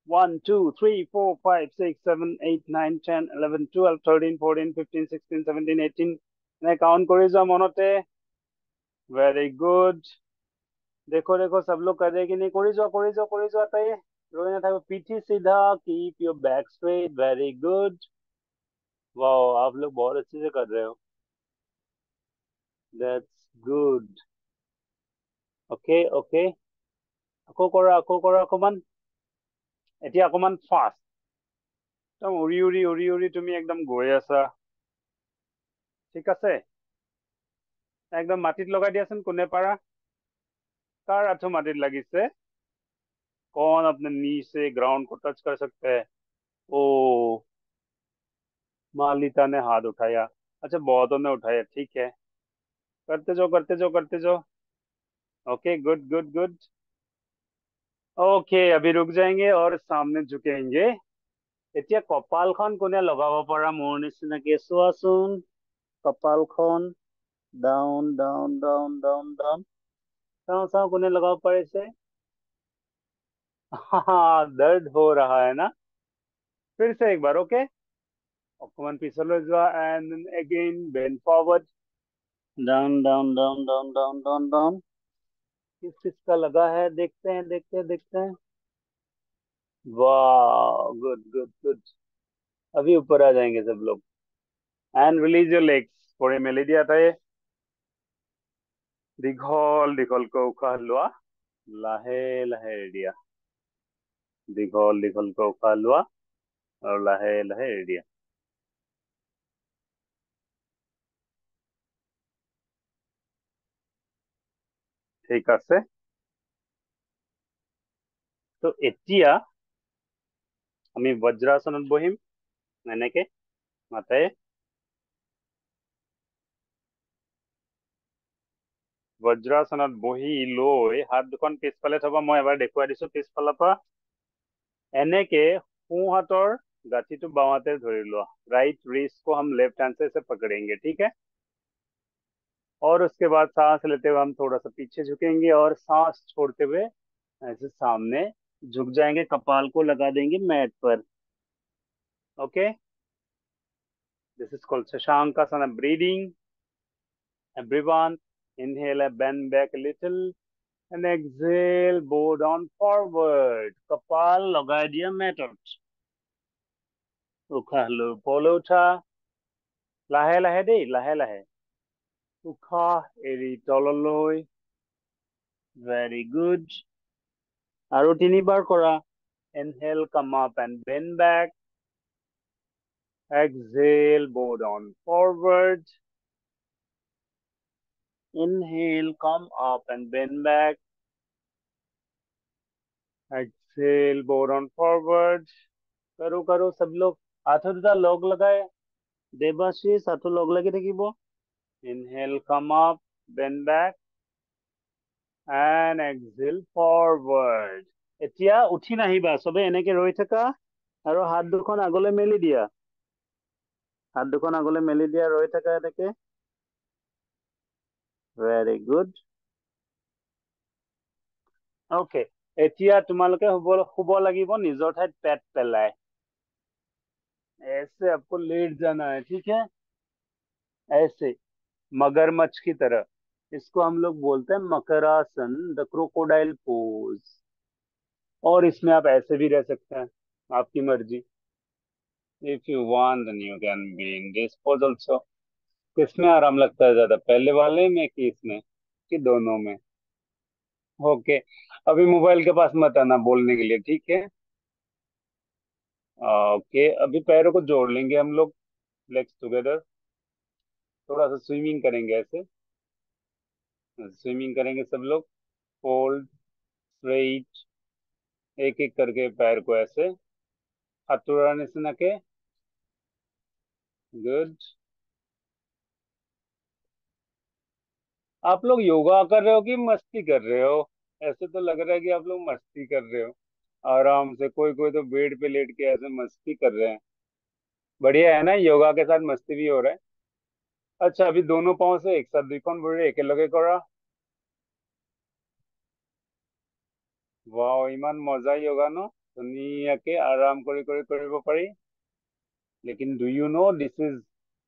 1 2 3 4 5 6 7 8 9 10 11 12 13 14 15 16 17 18 এনে কাউন্ট কৰি যোৱা মনতে। Very good. देखो देखो सब लोग कर रहे कि नहीं, কৰি যোৱা তাই ৰৈ নাথাকো, পিঠি सीधा, keep your back straight. Very good, wow आप लोग बहुत अच्छे से कर रहे हो, दैट्स गुड। ओके ओके আকৌ কৰা অকমান, এতিয়া অকমান ফাষ্ট, একদম উৰি উৰি উৰি উৰি তুমি একদম গৈ আছা, ঠিক আছে? একদম মাটিত লগাই দিয়াচোন কোনে পাৰা, कार अथो माटित लगिसे, कौन अपने नी से ग्राउंड को टच कर सकते हैं? ओ मालिता ने हाथ उठाया, अच्छा बहुतों ने उठाया, ठीक है, करते जाओ करते जाओ करते जाओ। Okay good good good. Okay अभी रुक जाएंगे और सामने झुकेंगे। এতিয়া কপালখন কোনে লগাব পৰা মোৰ নিচিনাকে চোৱাচোন, কপালখন down down down down down, চাওঁ চাওঁ কোনে লগাব পাৰিছে। दर्द हो रहा है ना, फिर से एक बार। ओके অকমান পিছলৈ যোৱা, and again bend forward, down down down down down down down. किस किस का लगा है, देखते हैं देखते हैं देखते हैं। वाह, गुड गुड गुड। अभी ऊपर आ जाएंगे सब लोग। And release your legs. थोड़ी मेलेडी आता है। दीघल दीघलকৈ উশাহ লোৱা, লাহে লাহে এৰি দিয়া। দীঘল দীঘলকৈ উশাহ লোৱা আৰু লাহে লাহে এৰি দিয়া। ঠিক আছে। তো এতিয়া আমি বজ্ৰাসনত বহিম এনেকে মাথায়। বজ্ৰাসনত বহি লৈ হাত দুখন পিছফালে থবা। মই এবাৰ দেখুৱাই দিছো পিছফালৰ পৰা। এনেকে সোঁ हाथों गाठी तो बाएं हाथे धरी लो। राइट रिस्ट को हम लेफ्ट हैंड से पकड़ेंगे, ठीक है। और उसके बाद सांस लेते हुए हम थोड़ा सा पीछे झुकेंगे और सांस छोड़ते हुए ऐसे सामने झुक जाएंगे। कपाल को लगा देंगे मैट पर। Okay, this is called Shashankasana breathing. Everyone inhale and bend back a little and exhale, bow down forward। कपाल लगा दिया मैटत। उठा लो, ওপৰলৈ উঠা। লাহে লাহে দেই, লাহে লাহে। উশাহ এৰি তললৈ। Very good. আৰু তিনিবাৰ কৰা। Inhale, come up and bend back. Exhale, bow down forward. Inhale, come up and bend back. Exhale, bow down forward. करो करो सब लोग। हाथों दुटा लग लगाए। देवाशीष हाथों लग লাগি থাকিব। Inhale, come up, bend back. And exhale, forward. এতিয়া উঠি নাহিবা, সবে এনেকে ৰৈ থাকা আৰু হাত দুখন আগলৈ মেলি দিয়া। হাত দুখন আগলৈ মেলি দিয়া, ৰৈ থাকা এনেকে। Very good. ओके, এতিয়া তোমালোকে শুব লাগিব নিজৰ ঠাইত পেট পেলাই। ऐसे आपको लेट जाना है, ठीक है। ऐसे मगरमच्छ की तरह। इसको हम लोग बोलते हैं मकरासन, द क्रोकोडाइल पोज। और इसमें आप ऐसे भी रह सकते हैं, आपकी मर्जी। If you want then you can be in this pose also. किसमें आराम लगता है ज्यादा, पहले वाले में कि इसमें, कि दोनों में? ओके, अभी मोबाइल के पास मत आना बोलने के लिए, ठीक है। ओके, अभी पैरों को जोड़ लेंगे हम लोग, लेग्स टुगेदर। थोड़ा सा स्विमिंग करेंगे ऐसे। स्विमिंग करेंगे सब लोग। फोल्ड, स्ट्रेट, एक एक करके पैर को ऐसे हथुराने से नके। गुड। आप लोग योगा कर रहे हो कि मस्ती कर रहे हो? ऐसे तो लग रहा है कि आप लोग मस्ती कर रहे हो आराम से। कोई कोई तो बेड पे लेट के ऐसे मस्ती कर रहे हैं। बढ़िया है ना, योगा के साथ मस्ती भी हो रहा है। अच्छा, अभी दोनों पाँव से एक साथ दुइখন ভৰি একেলগে কৰা। वाव, ইমান মজা योगा ন। ধুনীয়াকে আৰাম কৰি কৰি কৰিব পাৰি। लेकिन do you know this is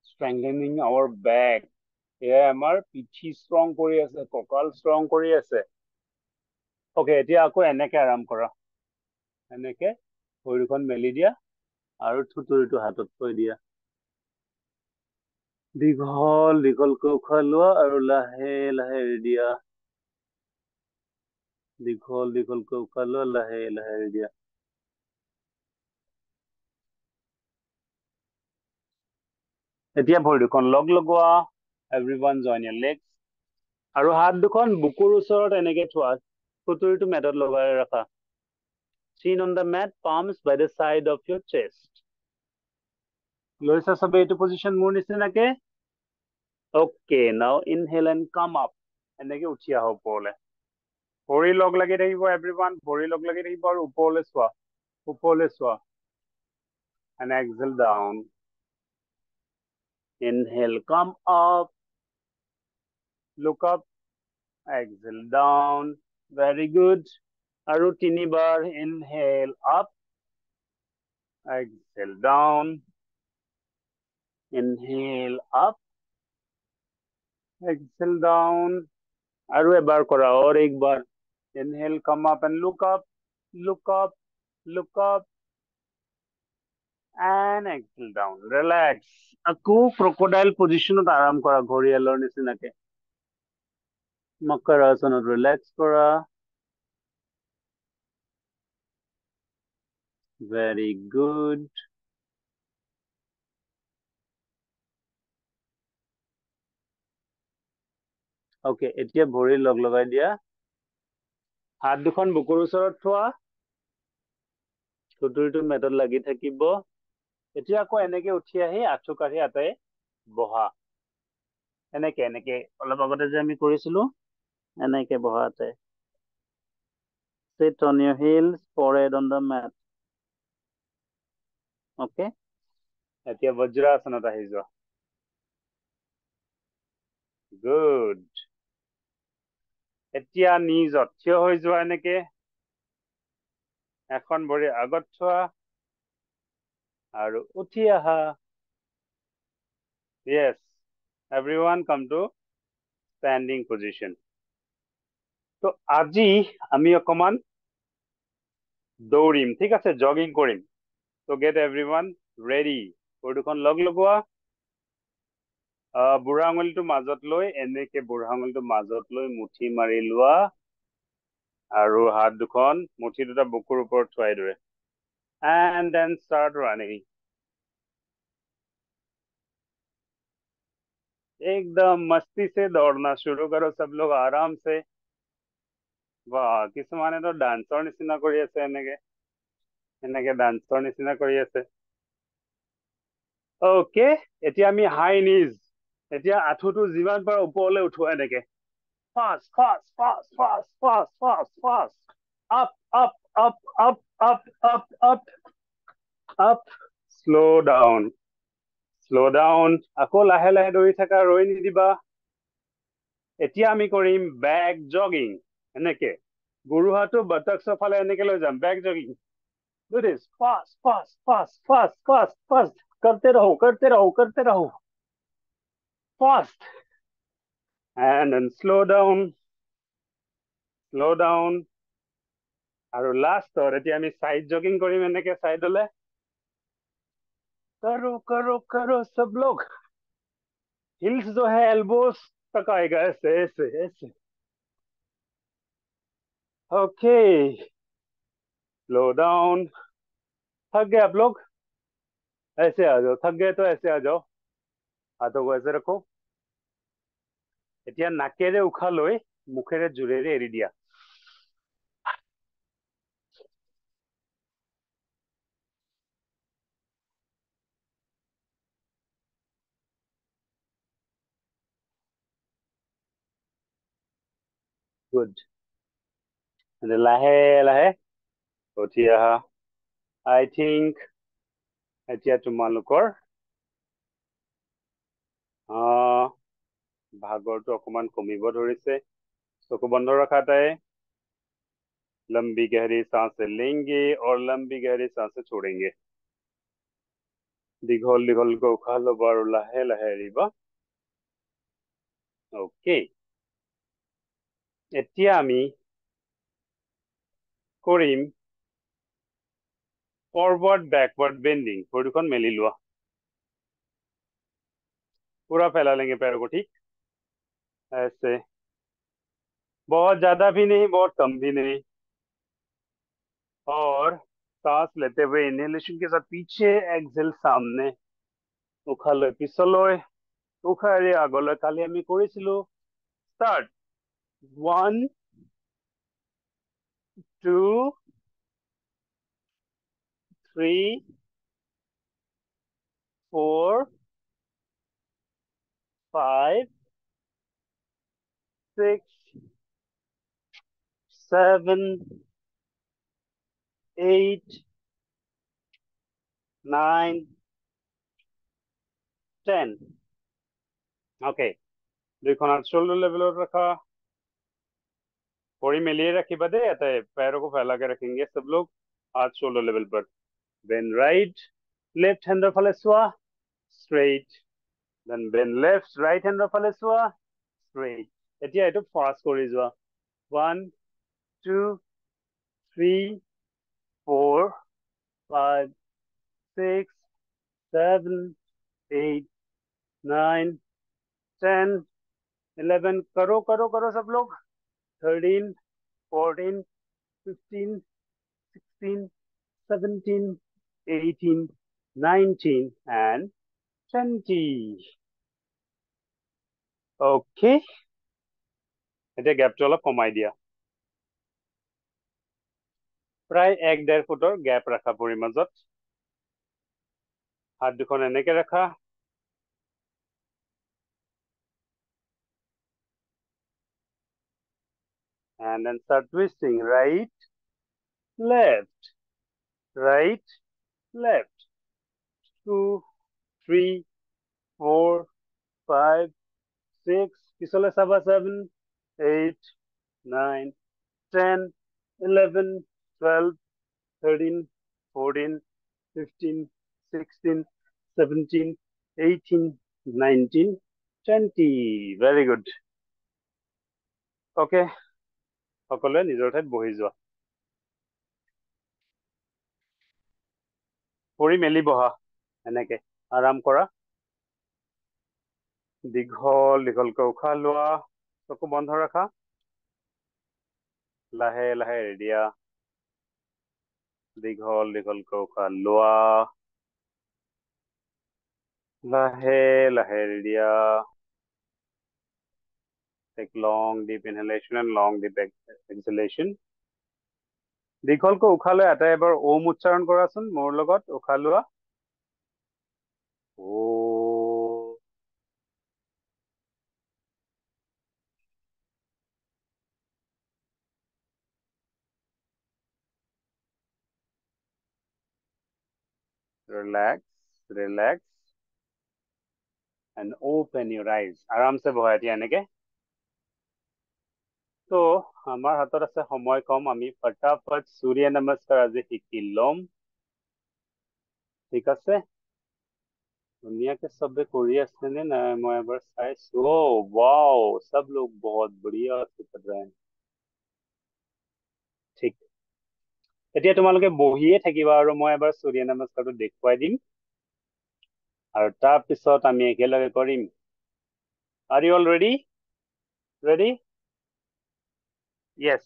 strengthening our back। এয়াই আমাৰ পিঠি ষ্ট্ৰং কৰি আছে, কঁকাল ষ্ট্ৰং কৰি আছে। ওকে, এতিয়া আকৌ এনেকে আৰাম কৰা। এনেকে ভৰিখন মেলি দিয়া আৰু থুতুৰিটো হাতত থৈ দিয়া। দীঘল দীঘলকৈ উশাহ লোৱা আৰু লাহে লাহে এৰি দিয়া। দীঘল দীঘলকৈ উশাহ লোৱা, লাহে লাহে এৰি দিয়া। এতিয়া ভৰি দুখন লগ লগোৱা। এভৰিৱান জইন ইয়াৰ লেগছ। আৰু হাত দুখন বুকুৰ ওচৰত এনেকে থোৱা। থুতুৰিটো মেটত লগাই ৰাখা। Chin on the mat, palms by the side of your chest। লৈছা সবে এইটো পজিশন মোৰ নিচিনাকে? ওকে, নাও ইনহেল এণ্ড কাম আপ। এনেকে উঠি আহক ওপৰলে। ভৰি লগ লাগি থাকিব এভৰিৱান, ভৰি লগ লাগি থাকিব আৰু ওপৰলে চোৱা, ওপৰলে চোৱা। And exhale down। Inhale, come up, look up, exhale down। Very good। আৰু তিনিবাৰ। Inhale up, exhale down। Inhale up, Exhale down. আৰু এবাৰ কৰা, और एक बार. Inhale, come up and look up, look up, look up. And exhale down. Relax. আকৌ crocodile positionত আৰাম কৰা, ঘৰিয়ালৰ নিচিনাকে. মকৰাসনত relax কৰা. Very good. Okay, এতিয়া ভৰি লগাই দিয়া। হাত দুখন বুকুৰ ওচৰত থোৱা। খুটুৰিটো মেটত লাগি থাকিব। এতিয়া আকৌ এনেকে উঠি আহি আঁঠু কাঢ়ি আটাই বহা। এনেকে অলপ আগতে যে আমি কৰিছিলো, এনেকে বহা আটাই। Sit on your heels, forehead on the mat. Okay? এতিয়া বজ্ৰাসনত আহি যোৱা। Good. এতিয়া নিজত থিয় হৈ যোৱা এনেকে। এখন ভৰি আগত থোৱা আৰু উঠি আহা। Yes, everyone come to standing position. তো আজি আমি অকমান দৌৰিম, ঠিক আছে, জগিং কৰিম। So get everyone ready. ভৰিখন লগোৱা। বুঢ়া আঙুলিটো মাজত লৈ এনেকে বুঢ়া আঙুলিটো মাজত লৈ মুঠি মাৰি লোৱা আৰু হাত দুখন মুঠি দুটা বুকুৰ ওপৰত থোৱাই ধৰে। And then start running. एकदम मस्ती से दौड़ना शुरू करो सब लोग आराम से। वाह, কিছুমানে তো ডান্সৰ নিচিনা কৰি আছে, এনেকে ডান্সৰ নিচিনা কৰি আছে। ওকে, এতিয়া আমি হাই নিজ। এতিয়া আঁঠুটো যিমান পাৰো ওপৰলৈ উঠোৱা এনেকে। Fast, fast, fast, fast, fast, fast, fast. Up, up, up, up, up, up, up, up. Slow down. Slow down. আকৌ লাহে লাহে দৌৰি থাকা, ৰৈ নিদিবা। এতিয়া আমি কৰিম বেক জগিং। এনেকে গুৰুহাটো বাটকছৰ ফালে এনেকে লৈ যাম, back jogging. Do this. Fast, fast, fast, fast, fast, fast. करते रहो, करते रहो, करते रहो. Fast. And then slow down. Slow down. আৰু লাষ্টত এতিয়া আমি সাইড জগিং কৰিম, এনেকে সাইডলে। करो करो करो सब लोग। हिल्स जो है एल्बोस तक आएगा, ऐसे ऐसे ऐसे। Okay, slow down. थक गए आप लोग? ऐसे आ जाओ, थक गए तो ऐसे आ जाओ, हाथों को ऐसे रखो। এতিয়া নাকেৰে উশাহ লৈ মুখেৰে জোৰেৰে এৰি দিয়া। Good. লাহে লাহে উঠি আহা। I think এতিয়া তোমালোকৰ ভাগৰটো অকমান কমিব ধৰিছে। চকু বন্ধ ৰখা তাই। लंबी गहरी सांसें लेंगे और लंबी गहरी सांसें छोड़ेंगे। दीघल दीघल को उठा लो और लाहे लाहे एरिबा। ओके, এতিয়া আমি কৰিম फॉरवर्ड बैकवर्ड बेंडिंग। भरिখন मेली लोआ, पूरा फैला लेंगे पैरों को, ठीक ऐसे। बहुत ज्यादा भी नहीं, बहुत कम भी नहीं। और सांस लेते हुए इनहेलेशन के साथ पीछे, एक्सेल सामने। उठा লৈ পিছলৈ, উশাহ এৰি আগলৈ। কালি আমি কৰিছিলো। স্টার্ট। 1 2 3 4 5 6 7 8 9 10। ओके, দুইখন হাত শোল্ডার लेवल रखा। थोड़ी मिलिए रखिए दे, पैरों को फैला के रखेंगे सब लोग, हाथ शोल्डर लेवल पर। बेन राइट, लेफ्ट हैंड फाले चुआ straight, then bend left, right hand फाले चुआ great. এতিয়া এইটো ফাষ্ট কৰি যোৱা 1 2 3 4 5 6 7 8 9 10 11 करो सब लोग 13 14 15 16 17 18 19 and 20 okay এতিয়া গ্যাপটো অলপ কমাই দিয়া প্ৰায় 1.5 ফুটৰ গ্যাপ ৰাখা পৰি মাজত হাত দুখন এনেকে ৰাখা and then start twisting right left right left 2 3 4 5 6 পিছলে চাবা 7 8 9 10 11 12 13 14 15 16 17 18 19 20 very good okay সকলোৱে নিজৰ ঠাইত বহি যোৱা পৰি মেলি বহা এনেকে আৰাম কৰা দীঘল দীঘলকৈ উশাহ লোৱা চকু বন্ধ ৰাখা লাহে লাহে এৰি দিয়া দীঘল দীঘলকৈ উশাহ লোৱা লাহে লাহে এৰি দিয়া take long deep inhalation and long deep exhalation দীঘলকৈ উশাহ লৈ এটা এবাৰ ওম উচ্চাৰণ কৰাচোন মোৰ লগত উশাহ লোৱা ও relax relax and open your eyes আৰাম সে বহা এতিয়া এনেকে তো আমাৰ হাতত আছে সময় কম আমি ফটাফট সূৰ্য নমস্কাৰ আজি শিকি লম ঠিক আছে ধুনীয়াকে সবে কৰি আছে নে না মই এবাৰ চাইছো ও वाओ सब लोग बहुत बढ़िया से कर रहे हैं ঠিক এতিয়া তোমালোকে বহিয়ে থাকিবা আৰু মই এবাৰ সূৰ্য নমস্কাৰটো দেখুৱাই দিম আৰু তাৰ পিছত আমি একেলগে কৰিম Are you all ready? Ready? Yes.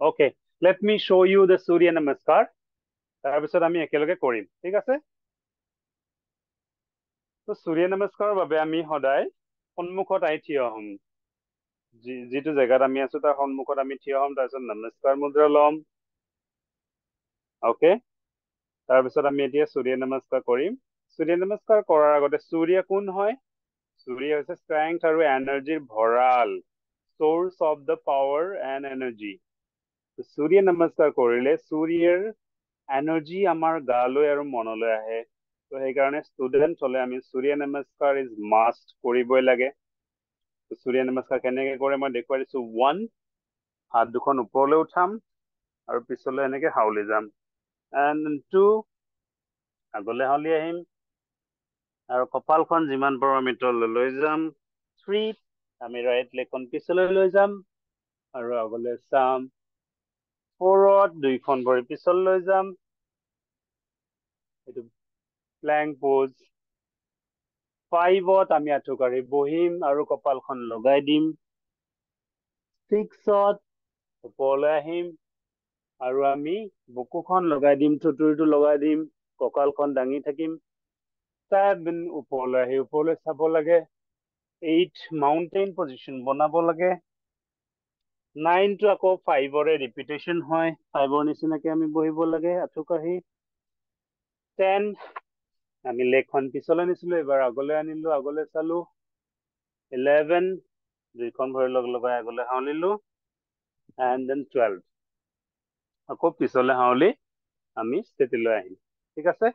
Okay. Let me show you the Surya Namaskar. তাৰ পিছত আমি একেলগে কৰিম ঠিক আছে তো সূৰ্য নমস্কাৰৰ বাবে আমি সদায় সন্মুখত আহি থিয় হ'ম যিটো জেগাত আমি আছো তাৰ সন্মুখত আমি থিয় হ'ম তাৰ পিছত নমস্কাৰ মুদ্ৰা ল'ম ওকে তাৰ পিছত আমি এতিয়া সূৰ্য নমস্কাৰ কৰিম সূৰ্য নমস্কাৰ কৰাৰ আগতে সূৰ্য কোন হয় সূৰ্য হৈছে ষ্ট্ৰেংথ আৰু এনাৰ্জিৰ ভঁৰাল source of the power and energy সূৰ্য নমস্কাৰ কৰিলে সূৰ্যৰ এনাৰ্জি আমাৰ গালৈ আৰু মনলৈ আহে তো সেইকাৰণে ষ্টুডেন্ট হলে আমি সূৰ্য নমস্কাৰ ইজ মাষ্ট কৰিবই লাগে সূৰ্য নমস্কাৰ কেনেকে কৰে মই দেখুৱাই দিছো 1 হাত দুখন ওপৰলৈ উঠাম আৰু পিছলৈ এনেকে হাউলি যাম and 2 আগলৈ হাউলি আহিম আৰু কপালখন যিমান পাৰো আমি তললৈ লৈ যাম 3 আমি ৰাইট লেগখন পিছলৈ লৈ যাম আৰু আগলৈ চাম 4ত দুইখন ভৰি পিছলৈ লৈ যাম এইটো প্ল্যাংক পোজ 5ত আমি আঁঠু কাঢ়ি বহিম আৰু কপালখন লগাই দিম 6ত ওপৰলৈ আহিম আৰু আমি বুকুখন লগাই দিম থুতুৰিটো লগাই দিম কঁকালখন দাঙি থাকিম 7 ওপৰলৈ আহি ওপৰলৈ চাব লাগে 8 মাউন্টেইন পজিশন বনাব লাগে 9 টো আকৌ 5ৰে ৰিপিটেশন হয় 5ৰ নিচিনাকে আমি বহিব লাগে আঁঠু কাঢ়ি 10 আমি লেগখন পিছলৈ নিছিলো এবাৰ আগলৈ আনিলো আগলৈ চালো 11 দুইখন ভৰি লগাই আগলৈ হাউলিলো and then 12 আকৌ পিছলৈ হাউলি আমি স্থিতিলৈ আহিম ঠিক আছে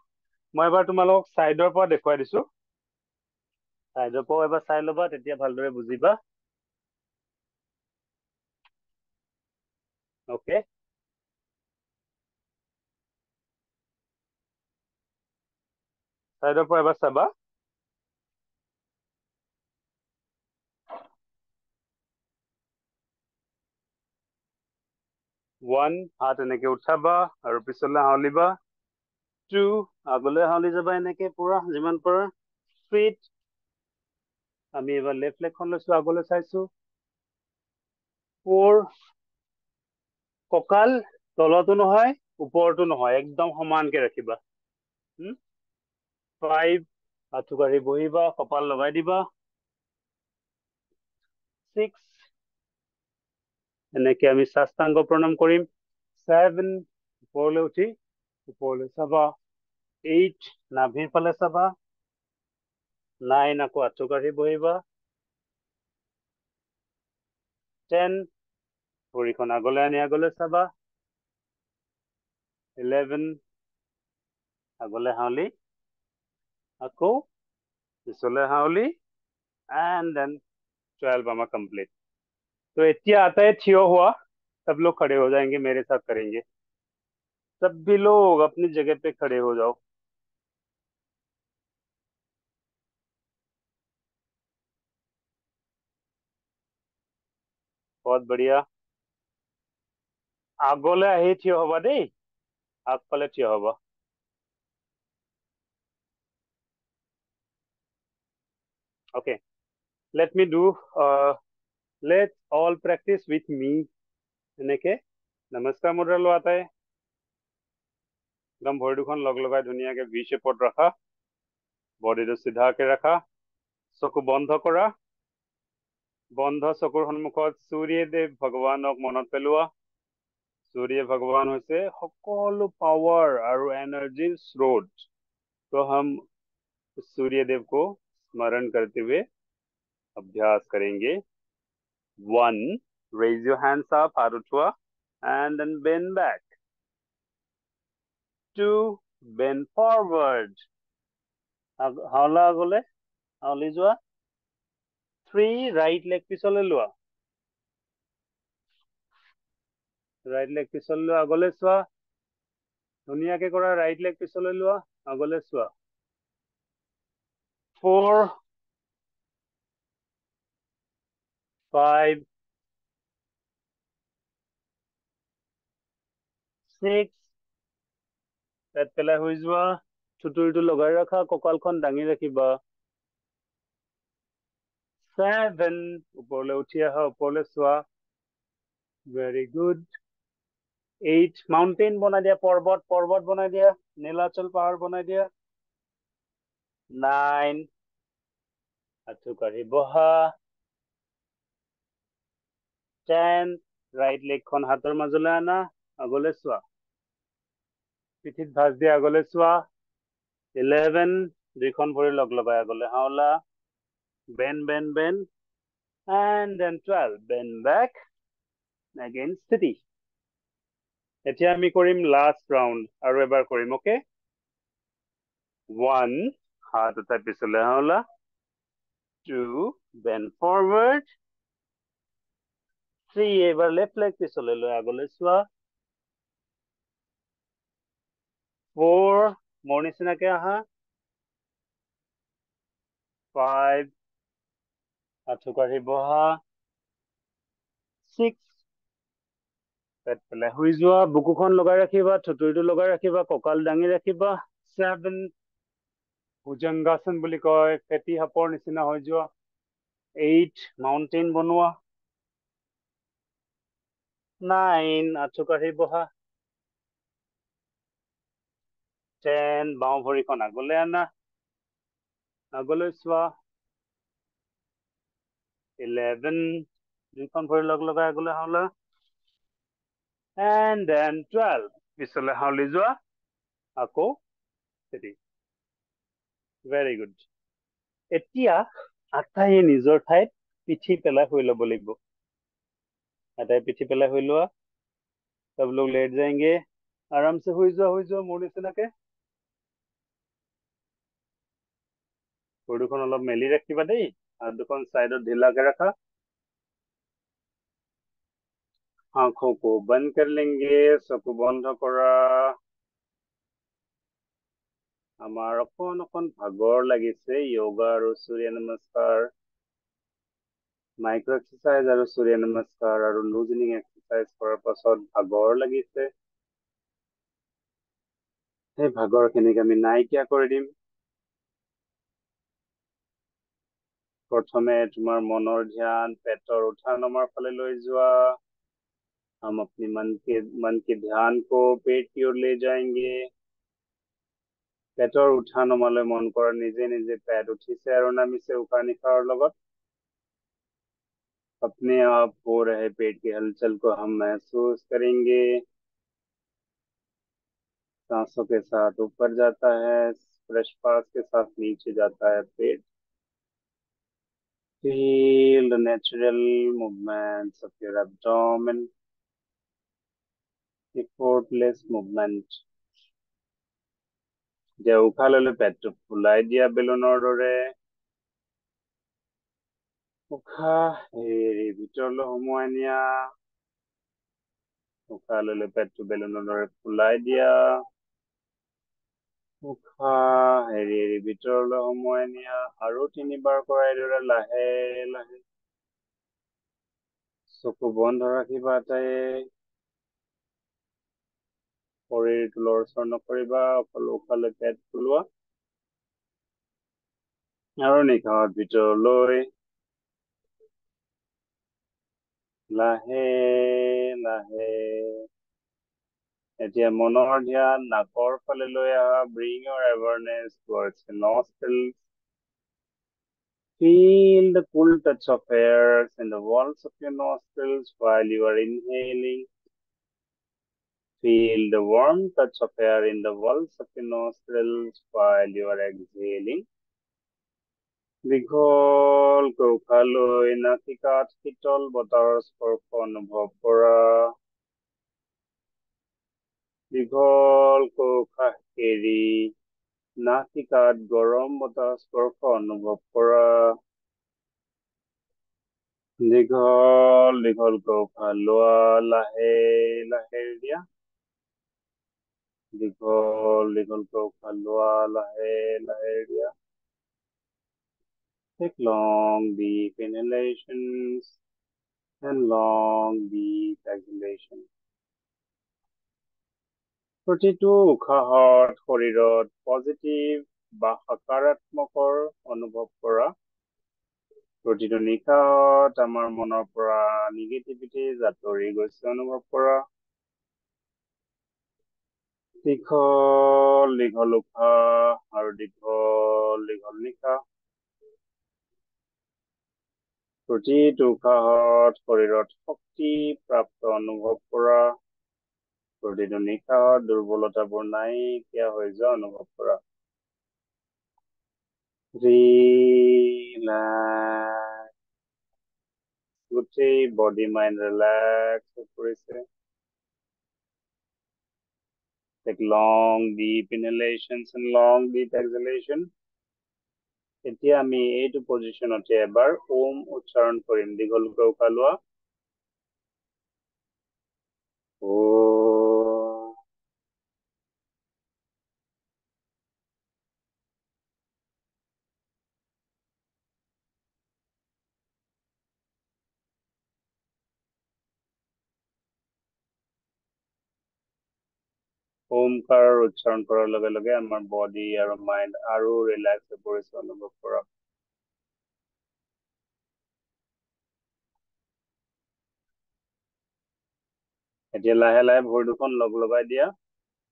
মই এবাৰ তোমালোকক সাইডৰ পৰা দেখুৱাই দিছো সাইডৰ পৰা এবাৰ চাই লবা তেতিয়া ভালদৰে বুজিবা ওকে সাইডৰ পৰা এবাৰ চাবা 1 হাত এনেকে উঠাবা আৰু পিছলৈ হাউলিবা 2 আগলৈ হাউলি যাবা এনেকে পুৰা যিমান পাৰা স্পিড আমি এবাৰ লেফট লেগখন লৈছো আগলৈ চাইছো 4 কঁকাল তলতো নহয় ওপৰতো নহয় একদম সমানকে ৰাখিবা 5 আঁঠু কাঢ়ি বহিবা কপাল লগাই দিবা 6 এনেকে আমি সাষ্টাংগ প্ৰণাম কৰিম 7 ওপৰলৈ উঠি ওপৰলৈ চাবা 8 নাভিৰ ফালে চাবা 9 আকৌ আঁঠু কাঢ়ি বহিবা 10 ভৰিখন আগলৈ আনি আগলৈ চাবা 11 আগলৈ হাউলি আকৌ পিছলৈ হাউলি and then 12 हमारा कंप्लीट तो इतना आता है थियो हुआ सब लोग खड़े हो जाएंगे मेरे साथ करेंगे सभी लोग अपनी जगह पे खड़े हो जाओ बहुत बढ़िया আগলৈ আহি থিয় হবা দেই আগফালে থিয় হবা okay let me do let's all practice with me এনেকে নমস্কাৰ মুদ্ৰা লোৱাতে একদম ভৰি দুখন লগ লগাই ধুনীয়াকে ভি শেপত ৰাখা বডিটো সিধাকে ৰাখা চকু বন্ধ কৰা বন্ধ চকুৰ সন্মুখত সূৰ্যদেৱ ভগৱানক মনত পেলোৱা সূৰ্য ভগৱান হৈছে সকলো পাৱাৰ আৰু এনাৰ্জিৰ স্ৰোত तो हम सूर्य देव को स्मरण करते हुए अभ्यास करेंगे 1 raise your hands up हाथ उठवा and then bend back 2 bend forward हावला আগলে हावली যোৱা 3 right leg পিছলৈ লোৱা right leg পিছলৈ লোৱা আগলে চোৱা ধুনীয়াকে কৰা right leg পিছলৈ লোৱা আগলে চোৱা 4 5 6 পেট পেলাই হৈ যোৱা চুটুৰিটো লগাই ৰাখা কঁকালখন দাঙি ৰাখিবা 7 ওপৰলৈ উঠি আহা ওপৰলৈ চোৱা very good 8 মাউন্টেইন বনাই দিয়া পৰ্বত বনাই দিয়া নীলাচল পাহাৰ বনাই দিয়া 9 আঁঠু কাঢ়ি বহা 10 ৰাইট লেগখন হাতৰ মাজলৈ আনা আগলৈ চোৱা পিঠিত ভাঁজ দিয়া আগলৈ চোৱা 11 দুইখন ভৰি লগ লগাই আগলৈ হাওলা bend and then 12 bend back again steady এতিয়া আমি কৰিম লাষ্ট ৰাউন্ড আৰু এবাৰ কৰিম ওকে 1 হাত উঠাই পিছলৈ হাওলা 2 bend forward 3 এবাৰ লেফট লেগ পিছলৈ লৈ আগলৈ চোৱা 4 মোৰ নিচিনাকে আহা 5 আঁঠু কাঢ়ি বহা 6 পেট পেলাই শুই যোৱা বুকুখন লগাই ৰাখিবা থুতুৰিটো লগাই ৰাখিবা কঁকাল দাঙি ৰাখিবা 7 ভুজংগাসন বুলি কয় পেটি সাপৰ নিচিনা হৈ যোৱা 8 মাউন্টেইন বনোৱা 9 আঁঠু কাঢ়ি বহা 10 বাওঁ ভৰিখন আগলৈ আনা আগলৈ চোৱা 11 দুইখন ভৰি লগ লগাই আগলৈ হাওলা and then 12 পিছলৈ হাউলি যোৱা আকৌ steady very good এতিয়া আটাইয়ে নিজৰ ঠাইত পিঠি পেলাই হৈ ল'ব লাগিব আটাই পিঠি পেলাই হৈ লোৱা सब लोग लेट जाएंगे आराम से हुई जाओ মোৰ নিচিনাকে ভৰি দুখন অলপ মেলি ৰাখিবা দেই হাত দুখন সাইডত ঢিলাকে रखा आंखों को बंद कर लेंगे চকু বন্ধ কৰা আমাৰ অকণ ভাগৰ লাগিছে যোগা আৰু সূৰ্য নমস্কাৰ মাইক্ৰ এক্সাৰচাইজ আৰু সূৰ্য নমস্কাৰ আৰু লুজনিং এক্সাৰচাইজ কৰাৰ পাছত ভাগৰ লাগিছে। সেই ভাগৰখিনিক আমি নাইকিয়া কৰি দিম। প্ৰথমে তোমাৰ মনৰ ধ্যান পেটৰ উঠা নমাৰ ফালে লৈ যোৱা। हम अपने मन के ध्यान को पेट की ओर ले जाएंगे। পেটৰ উঠা নমালৈ মন কৰা নিজে নিজে পেট উঠিছে আৰু নামিছে উশাহ নিশাহৰ লগত। अपने आप हो रहे पेट की हलचल को हम महसूस करेंगे। सांसों के साथ ऊपर जाता है, प्रश्वास के साथ नीचे जाता है पेट। Feel the natural movements of your abdomen, effortless movement. যে উশাহ ললে পেটটো ফুলাই দিয়া বেলুনৰ দৰে। উশাহ এৰি ভিতৰলৈ সোমোৱাই নিয়া। উশাহ ললে পেটটো বেলুনৰ দৰে ফুলাই দিয়া। উশাহ এৰি এৰি ভিতৰলৈ সোমোৱাই নিয়া। আৰু 3বাৰ কৰা এইদৰে লাহে লাহে। চকু বন্ধ ৰাখিবা এটাই। শৰীৰটো লৰচৰ নকৰিবা, অকল উশাহ লৈ পেট ফুলোৱা। আৰু নিশাহত ভিতৰলৈ লাহে লাহে। এতিয়া মনৰ ধ্যান নাকৰ ফালে লৈ আহা। Bring your awareness towards the nostrils. Feel the cool touch of air in the walls of your nostrils while you are inhaling. Feel the warm touch of air in the walls of your nostrils while you are exhaling. দীঘলকৈ উশাহ লৈ নাসিকাত শীতল বতাহৰ স্পৰ্শ অনুভৱ কৰা। দীঘলকৈ উশাহ এৰি নাসিকাত গৰম বতাহৰ স্পৰ্শ অনুভৱ কৰা। দীঘল দীঘলকৈ উশাহ লোৱা, লাহে লাহে দিয়া। দীঘল দীঘলকৈ উশাহ লোৱা, লাহে লাহে দিয়া। Take long deep inhalations and long deep exhalations. প্ৰতিটো উশাহত শৰীৰত পজিটিভ বা সকাৰাত্মকৰ অনুভৱ কৰা। প্ৰতিটো নিশাহত আমাৰ মনৰ পৰা নিগেটিভিটি আঁতৰি গৈছে অনুভৱ কৰা। দীঘল দীঘল উশাহ আৰু দীঘল দীঘল নিশাহ। প্ৰতিটো উশাহত শৰীৰত শক্তি প্ৰাপ্ত অনুভৱ কৰা। প্ৰতিটো নিশাহত দুৰ্বলতাবোৰ নাইকিয়া হৈ যোৱা অনুভৱ কৰা। ৰিলেক্স। গোটেই বডি মাইণ্ড ৰিলেক্স হৈ পৰিছে। Take long deep inhalations and long deep exhalations. এতিয়া আমি এইটো পজিশ্যনতে এবাৰ ওম উচ্চাৰণ কৰিম। দীঘলকৈ উশাহ লোৱা। ওমকাৰৰ উচ্চাৰণ কৰাৰ লগে লগে আমাৰ বডি আৰু মাইণ্ড আৰু ৰিলেক্স হৈ পৰিছে অনুভৱ কৰা। এতিয়া লাহে লাহে ভৰি দুখন লগ লগাই দিয়া।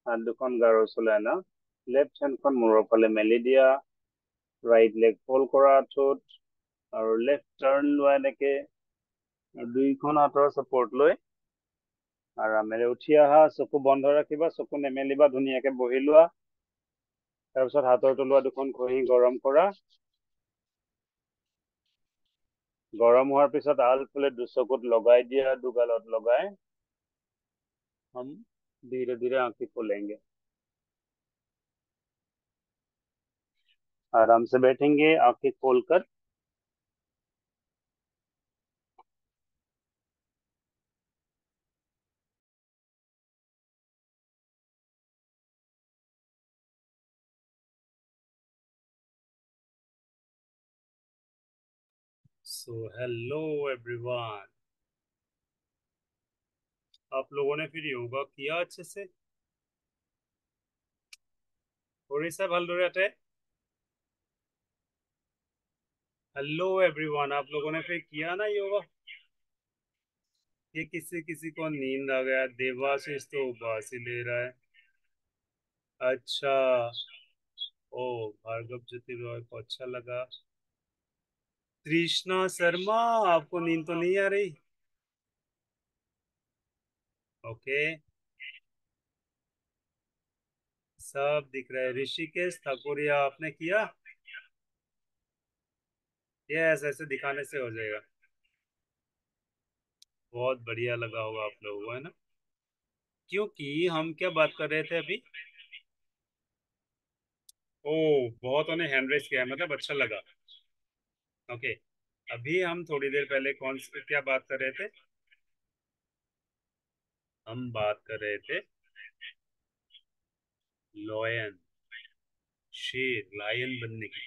হাত দুখন গাৰ ওচৰলৈ আনা। লেফ্ট হেণ্ডখন মূৰৰ ফালে মেলি দিয়া। ৰাইট লেগ ফল্ড কৰা আঁঠুত আৰু লেফ্ট টাৰ্ণ লোৱা এনেকে। দুইখন হাতৰ ছাপৰ্ট লৈ আৰামেৰে উঠি আহা। চকু বন্ধ ৰাখিবা, চকু নেমেলিবা, ধুনীয়াকে বহি লোৱা। তাৰপিছত হাতৰ তলুৱা দুখন ঘঁহি গৰম কৰা। গৰম হোৱাৰ পিছত আলফালে দুচকুত লগাই দিয়া, দুগালত লগাই हम धीरे धीरे आंखें खोलेंगे। आराम से बैठेंगे आंखें खोलकर। सो हेलो एवरीवन, आप लोगों ने फिर योगा किया अच्छे से? কৰিছা ভালদৰে ইয়াতে? हेलो एवरीवन, आप लोगों ने फिर किया ना योगा? ये किसी किसी को नींद आ गया, देवाशीष तो उबासी ले रहा है। अच्छा, ओ भार्गव ज्योति रॉय को अच्छा लगा। कृष्णा शर्मा, आपको नींद तो नहीं आ रही? ओके, सब दिख रहा है। ऋषिकेश ठाकुरिया, आपने किया? ये ऐसे ऐसे दिखाने से हो जाएगा। बहुत बढ़िया लगा होगा आप लोगों को, है ना? क्योंकि हम क्या बात कर रहे थे अभी? ओ, बहुत उन्हें हैंड रेस किया है, मतलब अच्छा लगा। ओके, अभी हम थोड़ी देर पहले कौन सी क्या बात कर रहे थे? हम बात कर रहे थे लॉयन, शेर, लायन बनने की,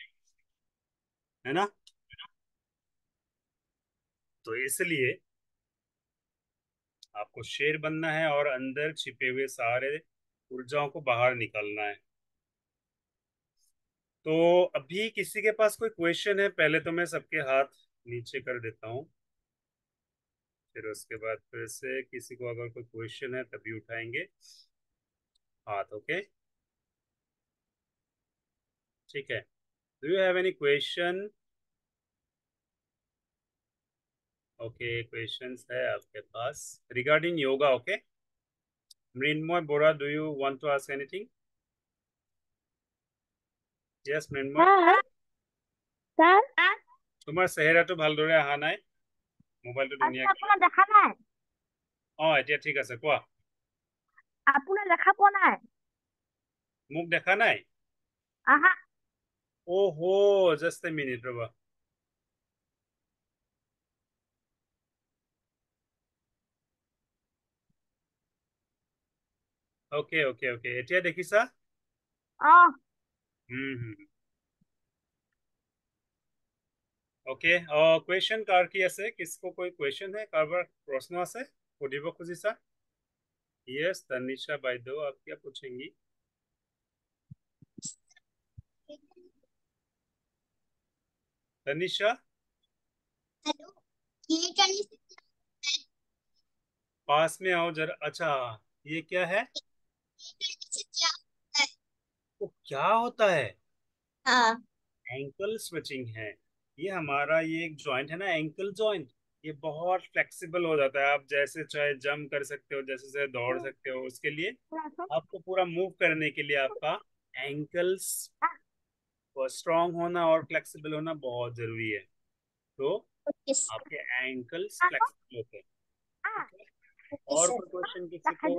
है ना? तो इसलिए आपको शेर बनना है और अंदर छिपे हुए सारे ऊर्जाओं को बाहर निकालना है। तो अभी किसी के पास कोई क्वेश्चन है? पहले तो मैं सबके हाथ नीचे कर देता हूँ, फिर उसके बाद फिर से किसी को अगर कोई क्वेश्चन है तभी उठाएंगे हाथ। ओके, ठीक है। Do you have any question? Okay, questions है आपके पास regarding yoga? Okay, Mrinmoy Bora, do you want to ask anything? Yes Mrinmoy, sir তোমাৰ চেহেৰাটো ভালদৰে অহা নাই, মোবাইলটো আজি ধুনীয়াকৈ। আপোনাৰ দেখা নাই, এতিয়া ঠিক আছে, কোৱা। আপোনাৰ দেখা পোৱা নাই। মোক দেখা নাই? আহা, ओहो, just a minute rava. Okay okay okay, এতিয়া দেখিছা? ओके, क्वेश्चन कार की আছে? किसको कोई क्वेश्चन है? कारबार प्रश्न আছে সুধিব খুজিছা? यस, तनिषा বাইদেউ, आप क्या पूछेंगी? तनिषा, हेलो, ये करने से पास में आओ जरा। अच्छा, ये क्या है? क्या होता है? वो क्या होता है? हाँ, एंकल स्विचिंग है। ये हमारा ये एक जॉइंट है ना, एंकल जॉइंट, ये बहुत फ्लेक्सिबल हो जाता है। आप जैसे चाहे जंप कर सकते हो, जैसे चाहे दौड़ सकते हो। उसके लिए आपको पूरा मूव करने के लिए आपका एंकल्स स्ट्रांग होना और फ्लेक्सिबल होना बहुत जरूरी है। तो यस आपके एंकल्स फ्लेक्सिबल होते हैं। ठीक है? और सर। कोई क्वेश्चन किसी को?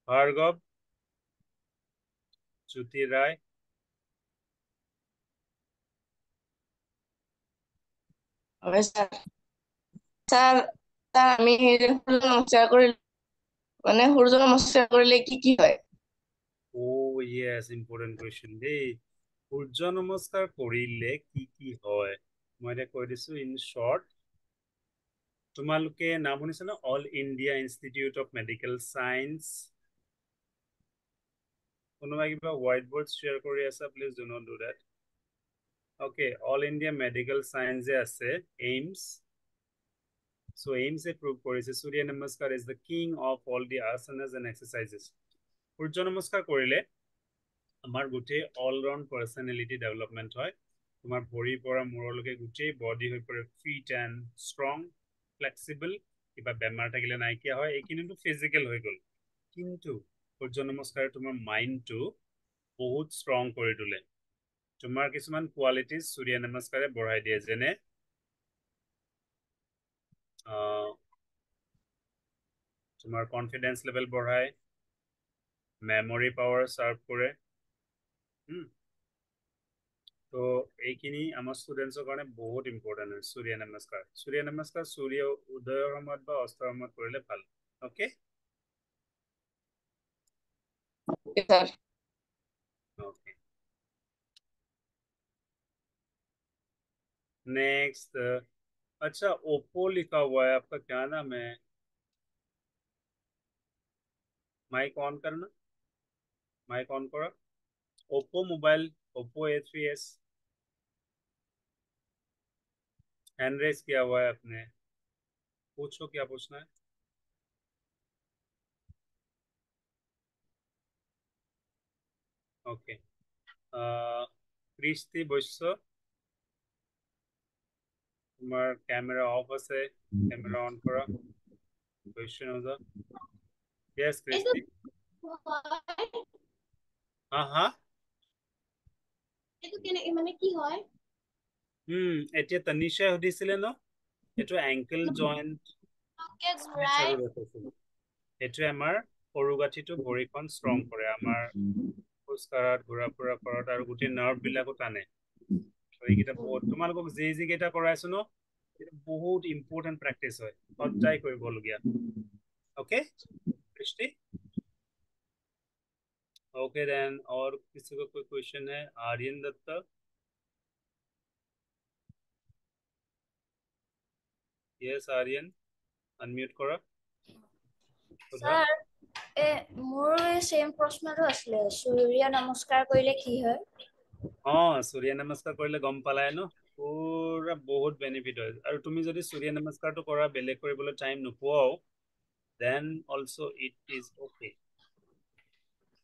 भार्गव, ज्योति राय, স্যার স্যার স্যার আমি এই যে সূর্য নমস্কার করি মানে সূর্য নমস্কার করলে কি কি হয়? ओ यस, इम्पोर्टेंट क्वेश्चन देই। সূৰ্য নমস্কাৰ কৰিলে কি কি হয় মই এতিয়া কৈ দিছো ইন শৰ্ট। তোমালোকে নাম শুনিছা ন, all India institute of medical science? কোনোবাই কিবা হোৱাইট বৰ্ড শ্বেয়াৰ কৰি আছা? Please do not do that. Okay, all India medical science যে আছে, এইমছ, so এইমছে প্ৰুভ কৰিছে Surya Namaskar is the king of all the asanas and exercises. Surya Namaskar কৰিলে আমাৰ গোটেই অলৰাউণ্ড পাৰ্চনেলিটি ডেভেলপমেণ্ট হয়। তোমাৰ ভৰিৰ পৰা মূৰলৈকে গোটেই বডি হৈ পৰে ফিট এণ্ড ষ্ট্ৰং, ফ্লেক্সিবল। কিবা বেমাৰ থাকিলে নাইকিয়া হয়। এইখিনিতো ফিজিকেল হৈ গ'ল, কিন্তু সূৰ্য নমস্কাৰে তোমাৰ মাইণ্ডটো বহুত ষ্ট্ৰং কৰি তোলে। তোমাৰ কিছুমান কোৱালিটিজ সূৰ্য নমস্কাৰে বঢ়াই দিয়ে, যেনে তোমাৰ কনফিডেন্স লেভেল বঢ়ায়, মেমৰি পাৱাৰ চাৰ্ভ কৰে। তো এইখিনি আমাৰ ষ্টুডেণ্টছৰ কাৰণে বহুত ইম্পৰ্টেণ্ট হয় সূৰ্য নমস্কাৰ। সূৰ্য নমস্কাৰ সূৰ্য উদয়ৰ সময়ত বা অস্তৰ সময়ত কৰিলে ভাল। Okay, Okay, sir. Okay. Next अच्छा ओप्पो लिखा हुआ है, आपका क्या नाम है? माइक ऑन करना, माइक ऑन करो। Oppo mobile, Oppo A3s, hand raise किया हुआ है आपने, पूछो क्या पूछना है। ओके, কৃষ্টি বৈশ্য, তোমার ক্যামেরা অফ আছে, ক্যামেরা অন করা। কোয়েশ্চেন হলো, ইয়েস কৃষ্টি। হ্যাঁ এইটো কেনে মানে কি হয়? এতিয়া তনিষাই সুধিছিলে ন, এইটো এংকেল জইণ্ট ঘূৰাই এইটোৱে আমাৰ সৰু গাঁঠিটো ভৰিখন ষ্ট্ৰং কৰে, আমাৰ খোজ কঢ়াত, ঘূৰা ফুৰা কৰাত, আৰু গোটেই নাৰ্ভ বিলাকো টানে। এইকেইটা বহুত, তোমালোকক যি কেইটা কৰাইছো ন, বহুত ইম্পৰ্টেণ্ট প্ৰেক্টিচ হয়, সদায় কৰিবলগীয়া। ओके कृष्टि, ओके देन। और किसी को कोई क्वेश्चन है? आर्यन दत्ता, यस आर्यन, अनम्यूट करा। স্যার মোৰ সেম প্ৰশ্নটো আছিলে, সূৰ্য নমস্কাৰ কৰিলে কি হয়? सूर्य नमस्कार কৰিলে গম পালাই ন, পুৰা বহুত বেনিফিট হয়। আৰু তুমি যদি সূৰ্য নমস্কাৰটো কৰা, বেলেগ কৰিবলৈ টাইম নোপোৱাও, then also it is okay.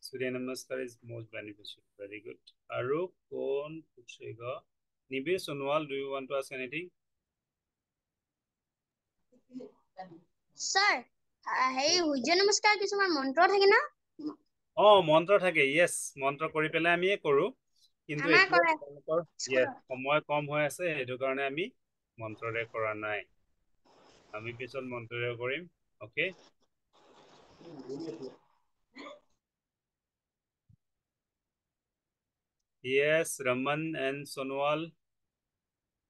Surya Namaskar is most beneficial. Very good. আৰু কোন পুছেগা? Nibir Sonowal, do you want to ask anything? Sir হেৰি সূৰ্য নমস্কাৰ কিছুমান মন্ত্ৰ থাকে না? মন্ত্ৰ থাকে, ইয়েস, মন্ত্ৰ কৰি পেলাই আমি কৰো, কিন্তু আমাৰ এতিয়া কৰে তেওঁলোকৰ সময় কম হৈ আছে, সেইটো কাৰণে আমি মন্ত্ৰৰে কৰা নাই, আমি পিছত মন্ত্ৰৰে কৰিম। Okay, yes Raman and Sonwal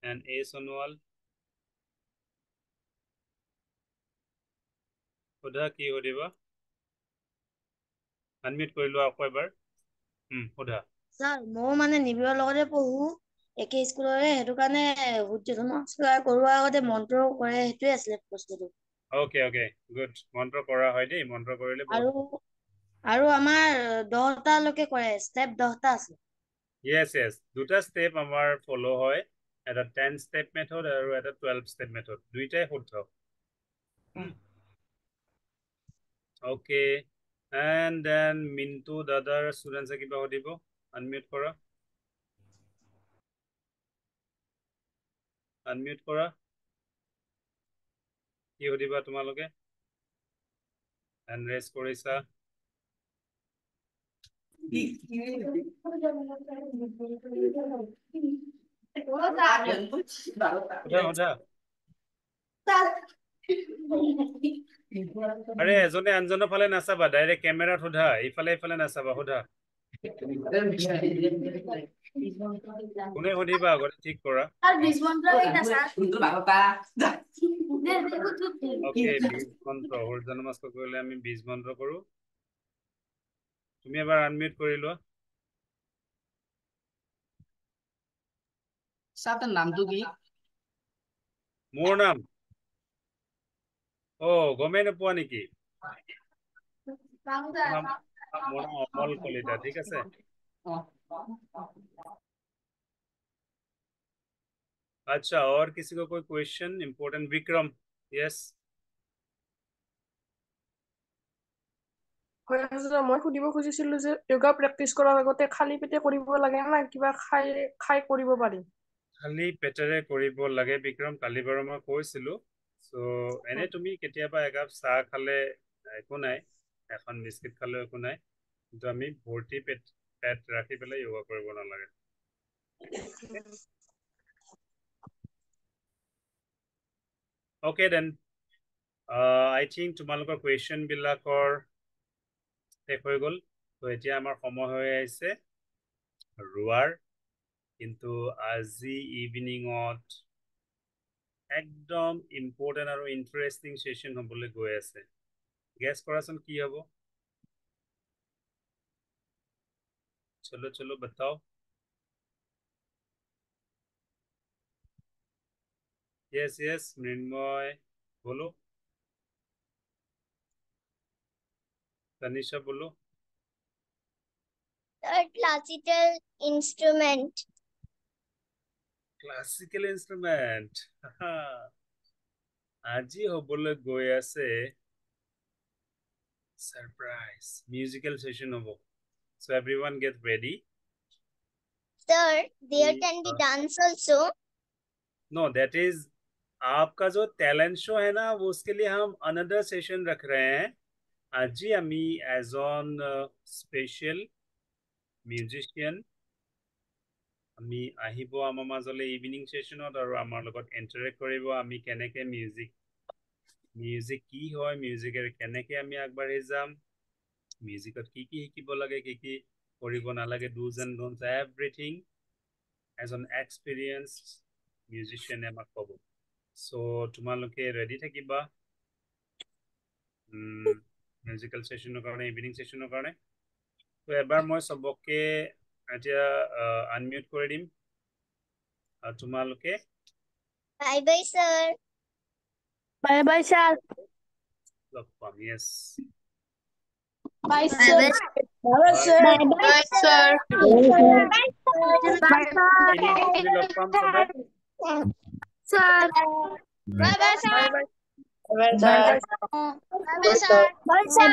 and A Sonwal, সোধা কি সুধিবা? আনমিউট কৰি লোৱা আকৌ এবাৰ। সোধা। স্যাৰ মই মানে নিবিৰৰ লগতে পঢ়ো, একে স্কুলৰে, সেইটো কাৰণে সূৰ্য নমস্কাৰ কৰোৱাৰ আগতে মন্ত্ৰ কৰে, সেইটোৱে আছিলে প্ৰশ্নটো। ওকে ওকে গুড, মন্ত্ৰ কৰা হয় দেই, মন্ত্ৰ কৰিলে বহুত। আৰু আমাৰ 10টালৈকে কৰে, ষ্টেপ 10টা আছে। yes দুটা ষ্টেপ আমাৰ ফলো হয়, এটা 10 ষ্টেপ মেথড আৰু এটা 12 ষ্টেপ মেথড, দুইটাই শুদ্ধ। ওকে, and then মিন্টু দাদাৰ ষ্টুডেণ্টছে কিবা সুধিব, আনমিউট কৰা, আনমিউট কৰা। কি সুধিবা তোমালোকে? হেণ্ড ৰেজ কৰিছা? সোধা। আৰে এজনে আনজনৰ ফালে নাচাবা, ডাইৰেক্ট কেমেৰাত সোধা, ইফালে নাচাবা, সোধা। কোনে সুধিবা আগতে ঠিক কৰা। ওকে, বীজ মন্ত্ৰ, সূৰ্য নমস্কাৰ কৰিলে আমি বীজ মন্ত্ৰ কৰো। তুমি এবাৰ আনমিউট কৰি লোৱা। নামটো কি? মোৰ নাম গমেই নোপোৱা নেকি? মোৰ নাম অমল কলিতা, ঠিক আছে। अच्छा, और किसी को कोई क्वेश्चन इम्पोर्टेंट? विक्रम, यस। মই সুধিব খুজিছিলো যে যোগা প্ৰেক্টিচ কৰাৰ আগতে খালী পেটে কৰিব লাগে না কিবা খাই কৰিব পাৰি? খালী পেটেৰে কৰিব লাগে বিক্ৰম, কালি বাৰু মই কৈছিলো। সো এনে তুমি কেতিয়াবা একাপ চাহ খালে একো নাই, এখন বিস্কিট খালেও একো নাই, কিন্তু আমি ভৰ্তি পেট ৰাখি পেলাই যোগা কৰিব নালাগে। ওকে দেন, আই থিংক তোমালোকৰ কুৱেশ্যন বিলাকৰ শেষ হৈ গ'ল। তো এতিয়া আমাৰ সময় হৈ আহিছে ৰোৱাৰ, কিন্তু আজি ইভিনিঙত একদম ইম্পৰ্টেণ্ট আৰু ইণ্টাৰেষ্টিং ছেশ্যন হ'বলৈ গৈ আছে। গেছ কৰাচোন কি হ'ব? चलो चलो बताओ। यस यस मृण्मय बोलो। तनिषा बोलो। Classical instrument. क्लासिकल इंस्ट्रूमेंट আজি হবলৈ গৈ আছে सरप्राइज म्यूजिकल सेशन होबो so everyone get ready Sir, there can be dance also. no that is आपका जो टैलेंट शो है ना वो उसके लिए हम अनदर सेशन रख रहे हैं আজি আমি এজন স্পেশাল মিউজিশিয়ান আমি আহিব আমাৰ মাজলে ইভিনিং সেশনত আৰু আমাৰ লগত ইন্টাৰেক্ট কৰিব আমি কেনেকে মিউজিক কি হয় মিউজিকৰ কেনেকে আমি আগবাঢ়ি যাম মিউজিকত কি শিকিব লাগে কি কৰিব নালাগে do's and don'ts everything as an experienced musician আমাক ক'ব so তোমালোকে ৰেডি থাকিবা মিউজিকেল সেশনৰ কাৰণে ইভিনিং সেশনৰ কাৰণে তো এবাৰ মই সবকে এতিয়া আনমিউট কৰি দিম আৰু তোমালোকে Bye bye, sir. Bye bye, sir. লগ পাম yes Bye, Bye sir. bye. Bye, sir. Bye, sir. Bye, লগ পাম সবে Sir. bye, sir. Bye, sir. Bye, sir. Bye, sir.